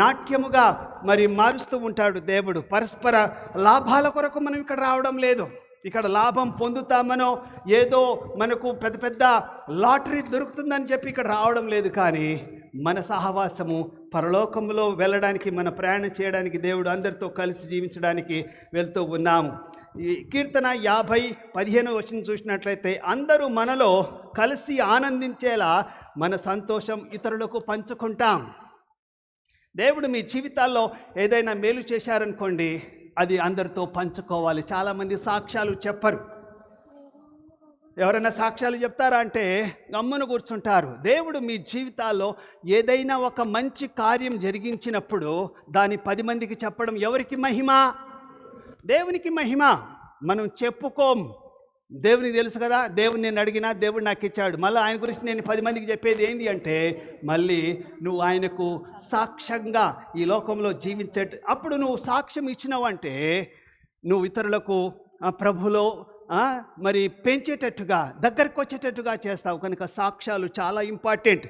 నాట్యముగా మరి మారుస్తూ ఉంటాడు దేవుడు. పరస్పర లాభాల కొరకు మనం ఇక్కడ రావడం లేదు. ఇక్కడ లాభం పొందుతామనో ఏదో మనకు పెద్ద పెద్ద లాటరీ దొరుకుతుందని చెప్పి ఇక్కడ రావడం లేదు. కానీ మన సహవాసము పరలోకంలో వెళ్ళడానికి, మన ప్రయాణం చేయడానికి, దేవుడు అందరితో కలిసి జీవించడానికి వెళ్తూ ఉన్నాము. ఈ కీర్తన 50:15 చూసినట్లయితే అందరూ మనలో కలిసి ఆనందించేలా మన సంతోషం ఇతరులకు పంచుకుంటాం. దేవుడు మీ జీవితాల్లో ఏదైనా మేలు చేశారనుకోండి, అది అందరితో పంచుకోవాలి. చాలామంది సాక్ష్యాలు చెప్పరు. ఎవరైనా సాక్ష్యాలు చెప్తారా అంటే గమ్మున కూర్చుంటారు. దేవుడు మీ జీవితాల్లో ఏదైనా ఒక మంచి కార్యం జరిగించినప్పుడు దాన్ని 10 మందికి చెప్పడం ఎవరికి మహిమ? దేవునికి మహిమ. మనం చెప్పుకోం. దేవునికి తెలుసు కదా, దేవుడు నేను అడిగినా దేవుడు నాకు ఇచ్చాడు. మళ్ళీ ఆయన గురించి నేను 10 మందికి చెప్పేది ఏంటి అంటే మళ్ళీ నువ్వు ఆయనకు సాక్ష్యంగా ఈ లోకంలో అప్పుడు నువ్వు సాక్ష్యం ఇచ్చినావు అంటే నువ్వు ఇతరులకు ప్రభులో మరి పెంచేటట్టుగా, దగ్గరకు వచ్చేటట్టుగా చేస్తావు. కనుక సాక్ష్యాలు చాలా ఇంపార్టెంట్.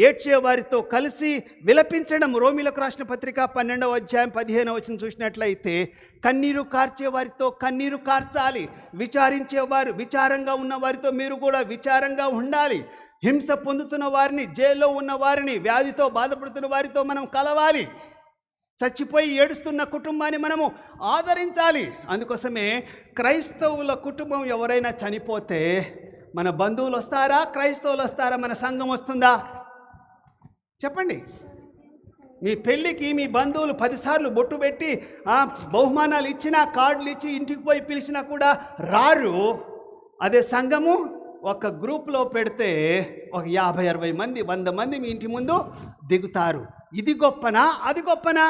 ఏడ్చే వారితో కలిసి విలపించడం. రోమీలకు రాసిన పత్రిక 12:15 చూసినట్లయితే కన్నీరు కార్చే వారితో కన్నీరు కార్చాలి. విచారించేవారు, విచారంగా ఉన్న వారితో మీరు కూడా విచారంగా ఉండాలి. హింస పొందుతున్న వారిని, జైల్లో ఉన్న వారిని, వ్యాధితో బాధపడుతున్న వారితో మనం కలవాలి. చచ్చిపోయి ఏడుస్తున్న కుటుంబాన్ని మనము ఆదరించాలి. అందుకోసమే క్రైస్తవుల కుటుంబం ఎవరైనా చనిపోతే మన బంధువులు వస్తారా, క్రైస్తవులు వస్తారా, మన సంఘం వస్తుందా? చెప్పండి. మీ పెళ్ళికి మీ బంధువులు 10 సార్లు బొట్టు పెట్టి బహుమానాలు ఇచ్చినా, కార్డులు ఇచ్చి ఇంటికి పోయి పిలిచినా కూడా రారు. అదే సంఘము ఒక గ్రూప్లో పెడితే ఒక 50-60 మంది, 100 మంది మీ ఇంటి ముందు దిగుతారు. ఇది గొప్పనా, అది గొప్పనా?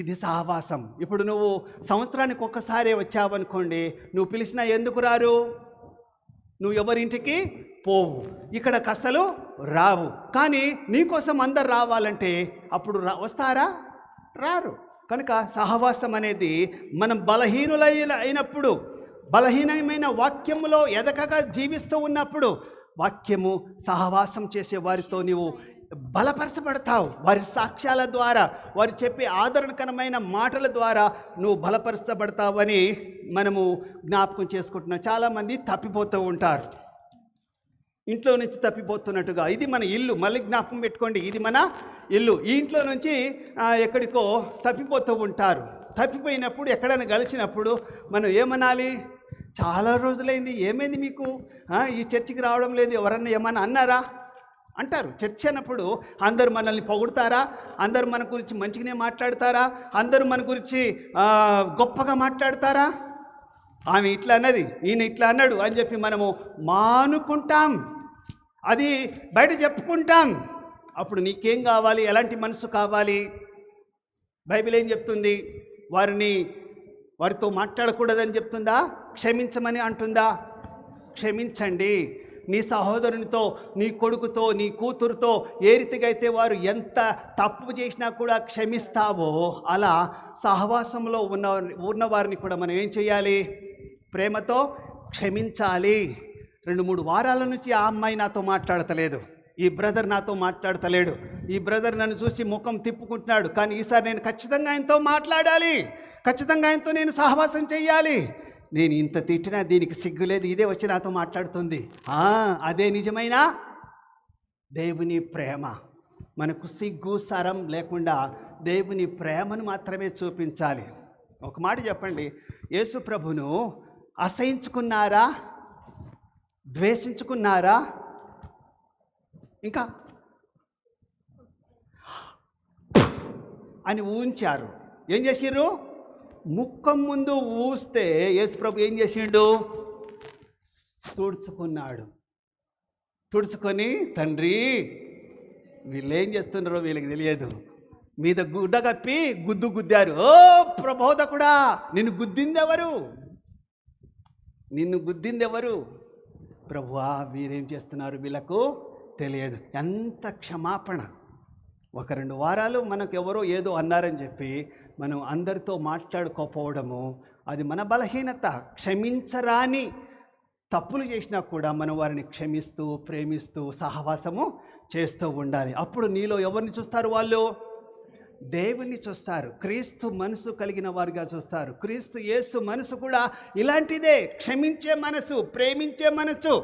ఇది సహవాసం. ఇప్పుడు నువ్వు సంవత్సరానికి ఒక్కసారే వచ్చావనుకోండి, నువ్వు పిలిచినా ఎందుకు రారు? నువ్వు ఎవరింటికి పోవు, ఇక్కడ కసలు రావు. కానీ నీకోసం అందరు రావాలంటే అప్పుడు వస్తారా? రారు. కనుక సహవాసం అనేది మనం అయినప్పుడు, బలహీనమైన వాక్యములో ఎదకగా జీవిస్తూ ఉన్నప్పుడు, వాక్యము సహవాసం చేసే వారితో నీవు బలపరచబడతావు. వారి సాక్ష్యాల ద్వారా, వారు చెప్పే ఆదరణకరమైన మాటల ద్వారా నువ్వు బలపరచబడతావని మనము జ్ఞాపకం చేసుకుంటున్నాం. చాలామంది తప్పిపోతూ ఉంటారు, ఇంట్లో నుంచి తప్పిపోతున్నట్టుగా. ఇది మన ఇల్లు, మళ్ళీ జ్ఞాపకం పెట్టుకోండి, ఇది మన ఇల్లు. ఈ ఇంట్లో నుంచి ఎక్కడికో తప్పిపోతూ ఉంటారు. తప్పిపోయినప్పుడు ఎక్కడైనా కలిసినప్పుడు మనం ఏమనాలి? చాలా రోజులైంది, ఏమైంది మీకు, ఈ చర్చికి రావడం లేదు, ఎవరన్నా ఏమన్నా అన్నారా అంటారు. చర్చ్ అన్నప్పుడు అందరూ మనల్ని పొగుడతారా? అందరూ మన గురించి మంచిగానే మాట్లాడతారా? అందరూ మన గురించి గొప్పగా మాట్లాడతారా? ఆమె ఇట్లా అన్నది, ఈయన ఇట్లా అన్నాడు అని చెప్పి మనము మానుకుంటాం, అది బయట చెప్పుకుంటాం. అప్పుడు నీకేం కావాలి? ఎలాంటి మనసు కావాలి? బైబిల్ ఏం చెప్తుంది? వారితో మాట్లాడకూడదని చెప్తుందా? క్షమించమని అంటుందా? క్షమించండి. నీ సహోదరునితో, నీ కొడుకుతో, నీ కూతురుతో ఏ రీతిగా అయితే వారు ఎంత తప్పు చేసినా కూడా క్షమిస్తావో, అలా సహవాసంలో ఉన్నవారిని కూడా మనం ఏం చేయాలి? ప్రేమతో క్షమించాలి. 2-3 వారాల నుంచి ఆ అమ్మాయి నాతో మాట్లాడతలేదు, ఈ బ్రదర్ నాతో మాట్లాడతలేడు, ఈ బ్రదర్ నన్ను చూసి ముఖం తిప్పుకుంటున్నాడు, కానీ ఈసారి నేను ఖచ్చితంగా ఆయనతో మాట్లాడాలి, ఖచ్చితంగా ఆయనతో నేను సహవాసం చెయ్యాలి. నేను ఇంత తిట్టినా దీనికి సిగ్గులేదు, ఇదే వచ్చి నాతో మాట్లాడుతుంది. అదే నిజమైన దేవుని ప్రేమ. మనకు సిగ్గు సరం లేకుండా దేవుని ప్రేమను మాత్రమే చూపించాలి. ఒక మాట చెప్పండి, యేసు ప్రభును అసహించుకున్నారా? ద్వేషించుకున్నారా? ఇంకా అని ఊంచారు. ఏం చేసిర్రు? ముఖం ముందు ఊస్తే యేసు ప్రభు ఏం చేసిండు? తుడుచుకున్నాడు. తుడుచుకొని, తండ్రి వీళ్ళు ఏం చేస్తున్నారో వీళ్ళకి తెలియదు, మీద గుడ్డ కప్పి గుద్దారు. ఓ ప్రబోధకుడా, నిన్ను గుద్దిందెవరు? నిన్ను గుద్దిందెవరు? ప్రభువా, వీరేం చేస్తున్నారు వీళ్ళకు తెలియదు. ఎంత క్షమాపణ! 1-2 వారాలు మనకు ఎవరో ఏదో అన్నారని చెప్పి మనం అందరితో మాట్లాడుకోకపోవడము, అది మన బలహీనత. క్షమించరాని తప్పులు చేసినా కూడా మనం వారిని క్షమిస్తూ, ప్రేమిస్తూ, సహవాసము చేస్తూ ఉండాలి. అప్పుడు నీలో ఎవరిని చూస్తారు? వాళ్ళు దేవుణ్ణి చూస్తారు. క్రీస్తు మనసు కలిగిన వారుగా చూస్తారు. క్రీస్తు యేసు మనసు కూడా ఇలాంటిదే, క్షమించే మనసు, ప్రేమించే మనసు,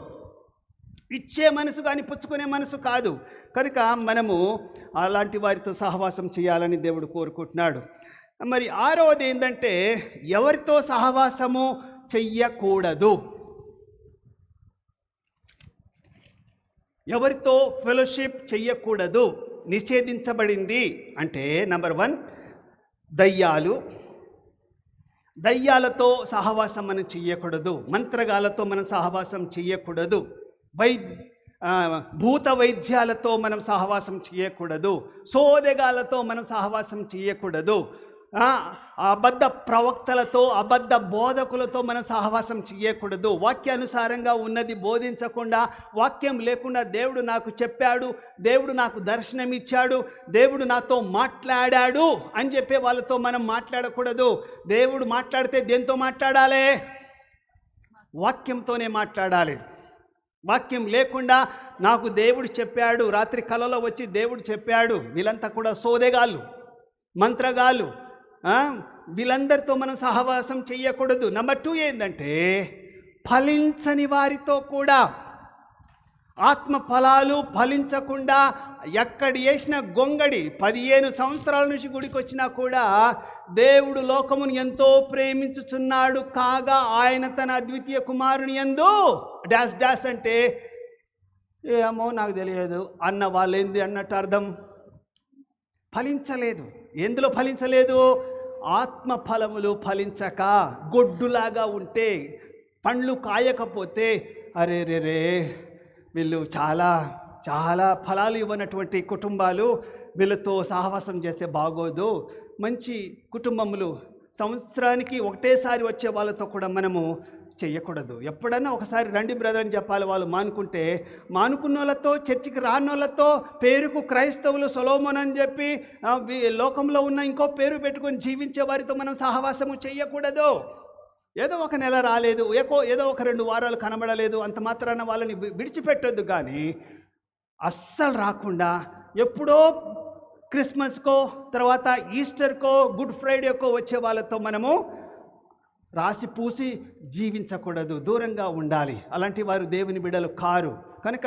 ఇచ్చే మనసు కానీ పుచ్చుకునే మనసు కాదు. కనుక మనము అలాంటి వారితో సహవాసం చేయాలని దేవుడు కోరుకుంటున్నాడు. మరి 6వది ఏంటంటే, ఎవరితో సహవాసము చెయ్యకూడదు, ఎవరితో ఫెలోషిప్ చెయ్యకూడదు, నిషేధించబడింది. అంటే నంబర్ 1, దయ్యాలతో సహవాసం మనం చెయ్యకూడదు, మంత్రగాలతో మనం సహవాసం చెయ్యకూడదు, భూత వైద్యాలతో మనం సహవాసం చేయకూడదు, సోదెగాలతో మనం సహవాసం చేయకూడదు, అబద్ధ ప్రవక్తలతో, అబద్ధ బోధకులతో మనం సహవాసం చేయకూడదు, వాక్యానుసారంగా ఉన్నది బోధించకుండా, వాక్యం లేకుండా దేవుడు నాకు చెప్పాడు, దేవుడు నాకు దర్శనం ఇచ్చాడు, దేవుడు నాతో మాట్లాడాడు అని చెప్పే వాళ్ళతో మనం మాట్లాడకూడదు. దేవుడు మాట్లాడితే దేంతో మాట్లాడాలి? వాక్యంతోనే మాట్లాడాలి. వాక్యం లేకుండా నాకు దేవుడు చెప్పాడు, రాత్రి కలలో వచ్చి దేవుడు చెప్పాడు, వీళ్ళంతా కూడా సోదెగాళ్ళు, మంత్రగాళ్ళు, వీళ్ళందరితో మనం సహవాసం చెయ్యకూడదు. నంబర్ 2 ఏంటంటే, ఫలించని వారితో కూడా, ఆత్మ ఫలాలు ఫలించకుండా ఎక్కడి వేసిన గొంగడి 15 సంవత్సరాల నుంచి గుడికి వచ్చినా కూడా దేవుడు లోకమును ఎంతో ప్రేమించుచున్నాడు కాగా ఆయన తన అద్వితీయ కుమారుని యందు డాష్ అంటే ఏమో నాకు తెలియదు అన్న వాళ్ళు ఏంది అన్నట్టు అర్థం. ఫలించలేదు. ఎందులో ఫలించలేదు? ఆత్మ ఫలములు ఫలించక గొడ్డులాగా ఉంటే, పండ్లు కాయకపోతే, అరే రే వీళ్ళు చాలా చాలా ఫలాలు ఇవ్వనటువంటి కుటుంబాలు, వీళ్ళతో సహవాసం చేస్తే బాగోదు. మంచి కుటుంబములు, సంవత్సరానికి ఒకటేసారి వచ్చే వాళ్ళతో కూడా మనము చెయ్యకూడదు. ఎప్పుడన్నా ఒకసారి రండి బ్రదర్ అని చెప్పాలి. వాళ్ళు మానుకుంటే, మానుకున్న వాళ్ళతో, చర్చికి రాని వాళ్ళతో, పేరుకు క్రైస్తవులు సొలొమోన్ అని చెప్పి లోకంలో ఉన్న ఇంకో పేరు పెట్టుకొని జీవించే వారితో మనం సహవాసము చెయ్యకూడదు. ఏదో ఒక నెల రాలేదు, ఏదో ఒక 2 వారాలు కనబడలేదు, అంత మాత్రాన వాళ్ళని విడిచిపెట్టొద్దు. కానీ అస్సలు రాకుండా ఎప్పుడో క్రిస్మస్కో, తర్వాత ఈస్టర్కో, గుడ్ ఫ్రైడేకో వచ్చే వాళ్ళతో మనము రాసి పూసి జీవించకూడదు, దూరంగా ఉండాలి. అలాంటి వారు దేవుని బిడ్డలు కారు. కనుక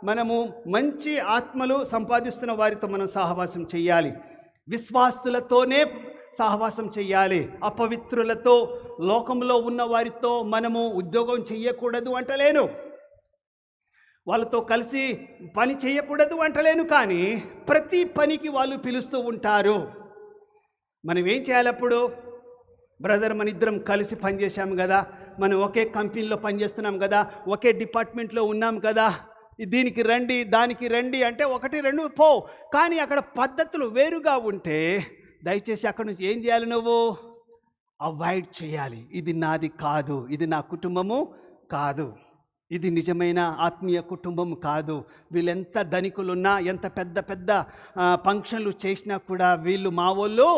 మనము మంచి ఆత్మలు సంపాదిస్తున్న వారితో మనం సహవాసం చేయాలి. విశ్వాసులతోనే సహవాసం చెయ్యాలి. అపవిత్రులతో, లోకంలో ఉన్న వారితో మనము ఉద్యోగం చెయ్యకూడదు అంటలేను, వాళ్ళతో కలిసి పని చేయకూడదు అంటలేను. కానీ ప్రతి పనికి వాళ్ళు పిలుస్తూ ఉంటారు. మనం ఏం చేయాలి అప్పుడు? బ్రదర్, మన ఇద్దరం కలిసి పనిచేసాము కదా, మనం ఒకే కంపెనీలో పనిచేస్తున్నాం కదా, ఒకే డిపార్ట్మెంట్లో ఉన్నాం కదా, దీనికి రండి దానికి రండి అంటే 1-2 పో. కానీ అక్కడ పద్ధతులు వేరుగా ఉంటే దయచేసి అక్కడి నుంచి ఏం చేయాలి? నువ్వు అవాయిడ్ చేయాలి. ఇది నాది కాదు, ఇది నా కుటుంబము కాదు. ఇది నిజమైన ఆత్మీయ కుటుంబం కాదు. వీళ్ళెంత ధనికులున్నా, ఎంత పెద్ద పెద్ద ఫంక్షన్లు చేసినా కూడా వీళ్ళు మా వాళ్ళు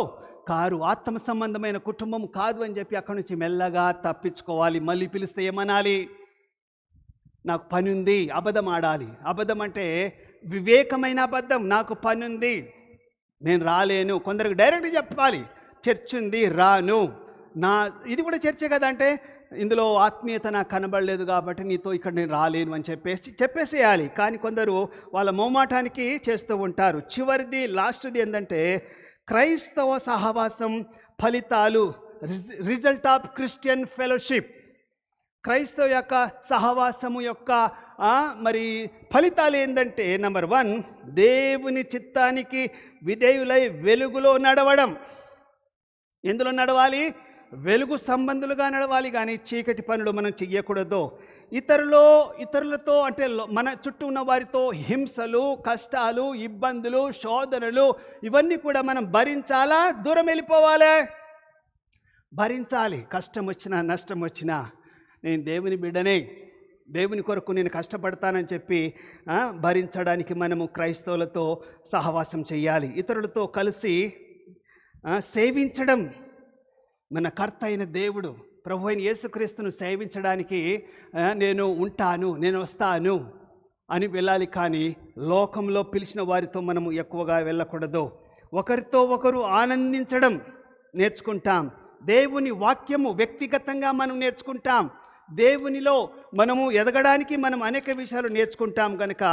కారు, ఆత్మ సంబంధమైన కుటుంబం కాదు అని చెప్పి అక్కడి నుంచి మెల్లగా తప్పించుకోవాలి. మళ్ళీ పిలిస్తే ఏమనాలి? నాకు పని ఉంది, అబద్ధం ఆడాలి. అబద్ధం అంటే వివేకమైన అబద్ధం. నాకు పని ఉంది, నేను రాలేను. కొందరికి డైరెక్ట్గా చెప్పాలి, చర్చ్ ఉంది, రాను. ఇది కూడా చర్చే కదా, అంటే ఇందులో ఆత్మీయత నాకు కనబడలేదు కాబట్టి నీతో ఇక్కడ నేను రాలేను అని చెప్పేసేయాలి. కానీ కొందరు వాళ్ళ మోమాటానికి చేస్తూ ఉంటారు. చివరిది, లాస్ట్ది ఏంటంటే క్రైస్తవ సహవాసం ఫలితాలు, రిజల్ట్ ఆఫ్ క్రిస్టియన్ ఫెలోషిప్. క్రైస్తవ యొక్క సహవాసము యొక్క మరి ఫలితాలు ఏంటంటే, నెంబర్ 1, దేవుని చిత్తానికి విధేయులై వెలుగులో నడవడం. ఎందులో నడవాలి? వెలుగు సంబంధులుగా నడవాలి, కానీ చీకటి పనులు మనం చెయ్యకూడదు. ఇతరులతో అంటే మన చుట్టూ ఉన్న వారితో హింసలు, కష్టాలు, ఇబ్బందులు, శోధనలు ఇవన్నీ కూడా మనం భరించాలా, దూరం వెళ్ళిపోవాలి? భరించాలి. కష్టం వచ్చినా, నష్టం వచ్చినా, నేను దేవుని బిడ్డనే, దేవుని కొరకు నేను కష్టపడతానని చెప్పి భరించడానికి మనము క్రైస్తవులతో సహవాసం చేయాలి. ఇతరులతో కలిసి సేవించడం. మన కర్త అయిన దేవుడు ప్రభు అయిన యేసుక్రీస్తును సేవించడానికి నేను ఉంటాను, నేను వస్తాను అని వెళ్ళాలి. కానీ లోకంలో పిలిచిన వారితో మనము ఎక్కువగా వెళ్ళకూడదు. ఒకరితో ఒకరు ఆనందించడం నేర్చుకుంటాం. దేవుని వాక్యము వ్యక్తిగతంగా మనం నేర్చుకుంటాం. దేవునిలో మనము ఎదగడానికి మనం అనేక విషయాలు నేర్చుకుంటాం. కనుక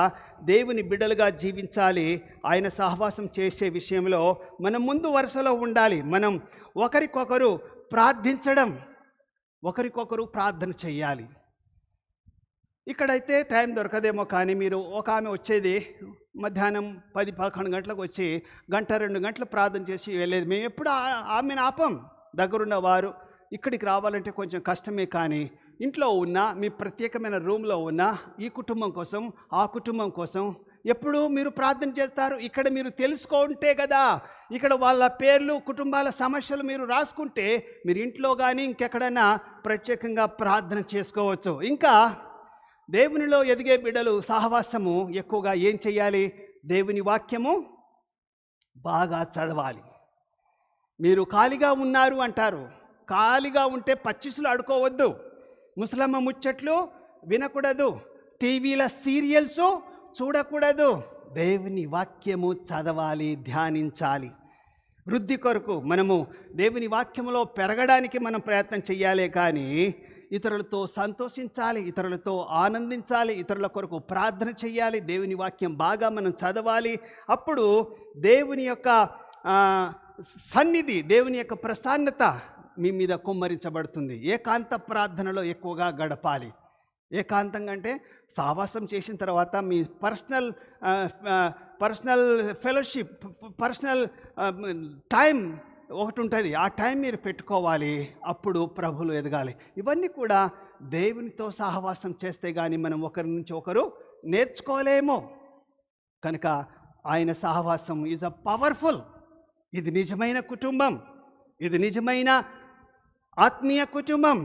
దేవుని బిడ్డలుగా జీవించాలి. ఆయన సహవాసం చేసే విషయంలో మనం ముందు వరుసలో ఉండాలి. మనం ఒకరికొకరు ప్రార్థించడం, ఒకరికొకరు ప్రార్థన చేయాలి. ఇక్కడైతే టైం దొరకదేమో, కానీ మీరు ఒక ఆమె వచ్చేది మధ్యాహ్నం 10-11 గంటలకు వచ్చి 1-2 గంటలు ప్రార్థన చేసి వెళ్ళేది. మేము ఎప్పుడు ఆమెను ఆపం. దగ్గరున్న వారు ఇక్కడికి రావాలంటే కొంచెం కష్టమే, కానీ ఇంట్లో ఉన్న మీ ప్రత్యేకమైన రూమ్లో ఉన్న ఈ కుటుంబం కోసం, ఆ కుటుంబం కోసం ఎప్పుడు మీరు ప్రార్థన చేస్తారు? ఇక్కడ మీరు తెలుసుకుంటే కదా, ఇక్కడ వాళ్ళ పేర్లు, కుటుంబాల సమస్యలు మీరు రాసుకుంటే మీరు ఇంట్లో కానీ ఇంకెక్కడైనా ప్రత్యేకంగా ప్రార్థన చేసుకోవచ్చు. ఇంకా దేవునిలో ఎదిగే బిడ్డలు సహవాసము ఎక్కువగా ఏం చేయాలి? దేవుని వాక్యము బాగా చదవాలి. మీరు ఖాళీగా ఉన్నారు అంటారు. ఖాళీగా ఉంటే పచ్చిసులు ఆడుకోవద్దు, ముసలమ్మ ముచ్చట్లు వినకూడదు, టీవీల సీరియల్స్ చూడకూడదు. దేవుని వాక్యము చదవాలి, ధ్యానించాలి. వృద్ధి కొరకు మనము దేవుని వాక్యములో పెరగడానికి మనం ప్రయత్నం చేయాలి. కానీ ఇతరులతో సంతోషించాలి, ఇతరులతో ఆనందించాలి, ఇతరుల కొరకు ప్రార్థన చేయాలి. దేవుని వాక్యం బాగా మనం చదవాలి. అప్పుడు దేవుని యొక్క సన్నిధి, దేవుని యొక్క ప్రసన్నత మీ మీద కుమ్మరించబడుతుంది. ఏకాంత ప్రార్థనలో ఎక్కువగా గడపాలి. ఏకాంతంగా అంటే సహవాసం చేసిన తర్వాత మీ పర్సనల్ ఫెలోషిప్, పర్సనల్ టైం ఒకటి ఉంటుంది. ఆ టైం మీరు పెట్టుకోవాలి. అప్పుడు ప్రభువులు ఎదగాలి. ఇవన్నీ కూడా దేవునితో సహవాసం చేస్తే కానీ మనం ఒకరి నుంచి ఒకరు నేర్చుకోలేము. కనుక ఆయన సహవాసం ఈజ్ పవర్ఫుల్. ఇది నిజమైన కుటుంబం, ఇది నిజమైన ఆత్మీయ కుటుంబం.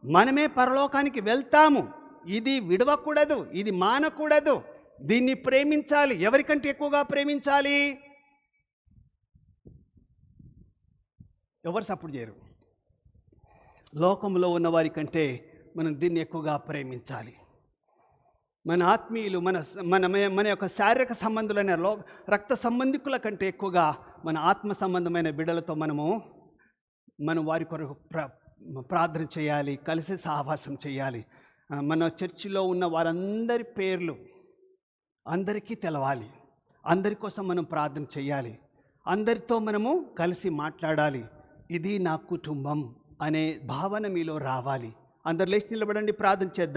మనమే పరలోకానికి వెళ్తాము. ఇది విడవకూడదు, ఇది మానకూడదు. దీన్ని ప్రేమించాలి. ఎవరికంటే ఎక్కువగా ప్రేమించాలి? ఎవరు సపోర్ట్ చేయరు? లోకంలో ఉన్న వారి కంటే మనం దీన్ని ఎక్కువగా ప్రేమించాలి. మన ఆత్మీయులు, మన యొక్క శారీరక సంబంధులైన రక్త సంబంధికుల కంటే ఎక్కువగా మన ఆత్మ సంబంధమైన బిడ్డలతో మనం వారి కొరకు ప్రార్థన చేయాలి, కలిసి సహవాసం చేయాలి. మన చర్చిలో ఉన్న వారందరి పేర్లు అందరికీ తెలవాలి. అందరి కోసం మనం ప్రార్థన చేయాలి. అందరితో మనము కలిసి మాట్లాడాలి. ఇది నా కుటుంబం అనే భావన మీలో రావాలి. అందరు లేచి నిలబడండి, ప్రార్థన చేద్దాం.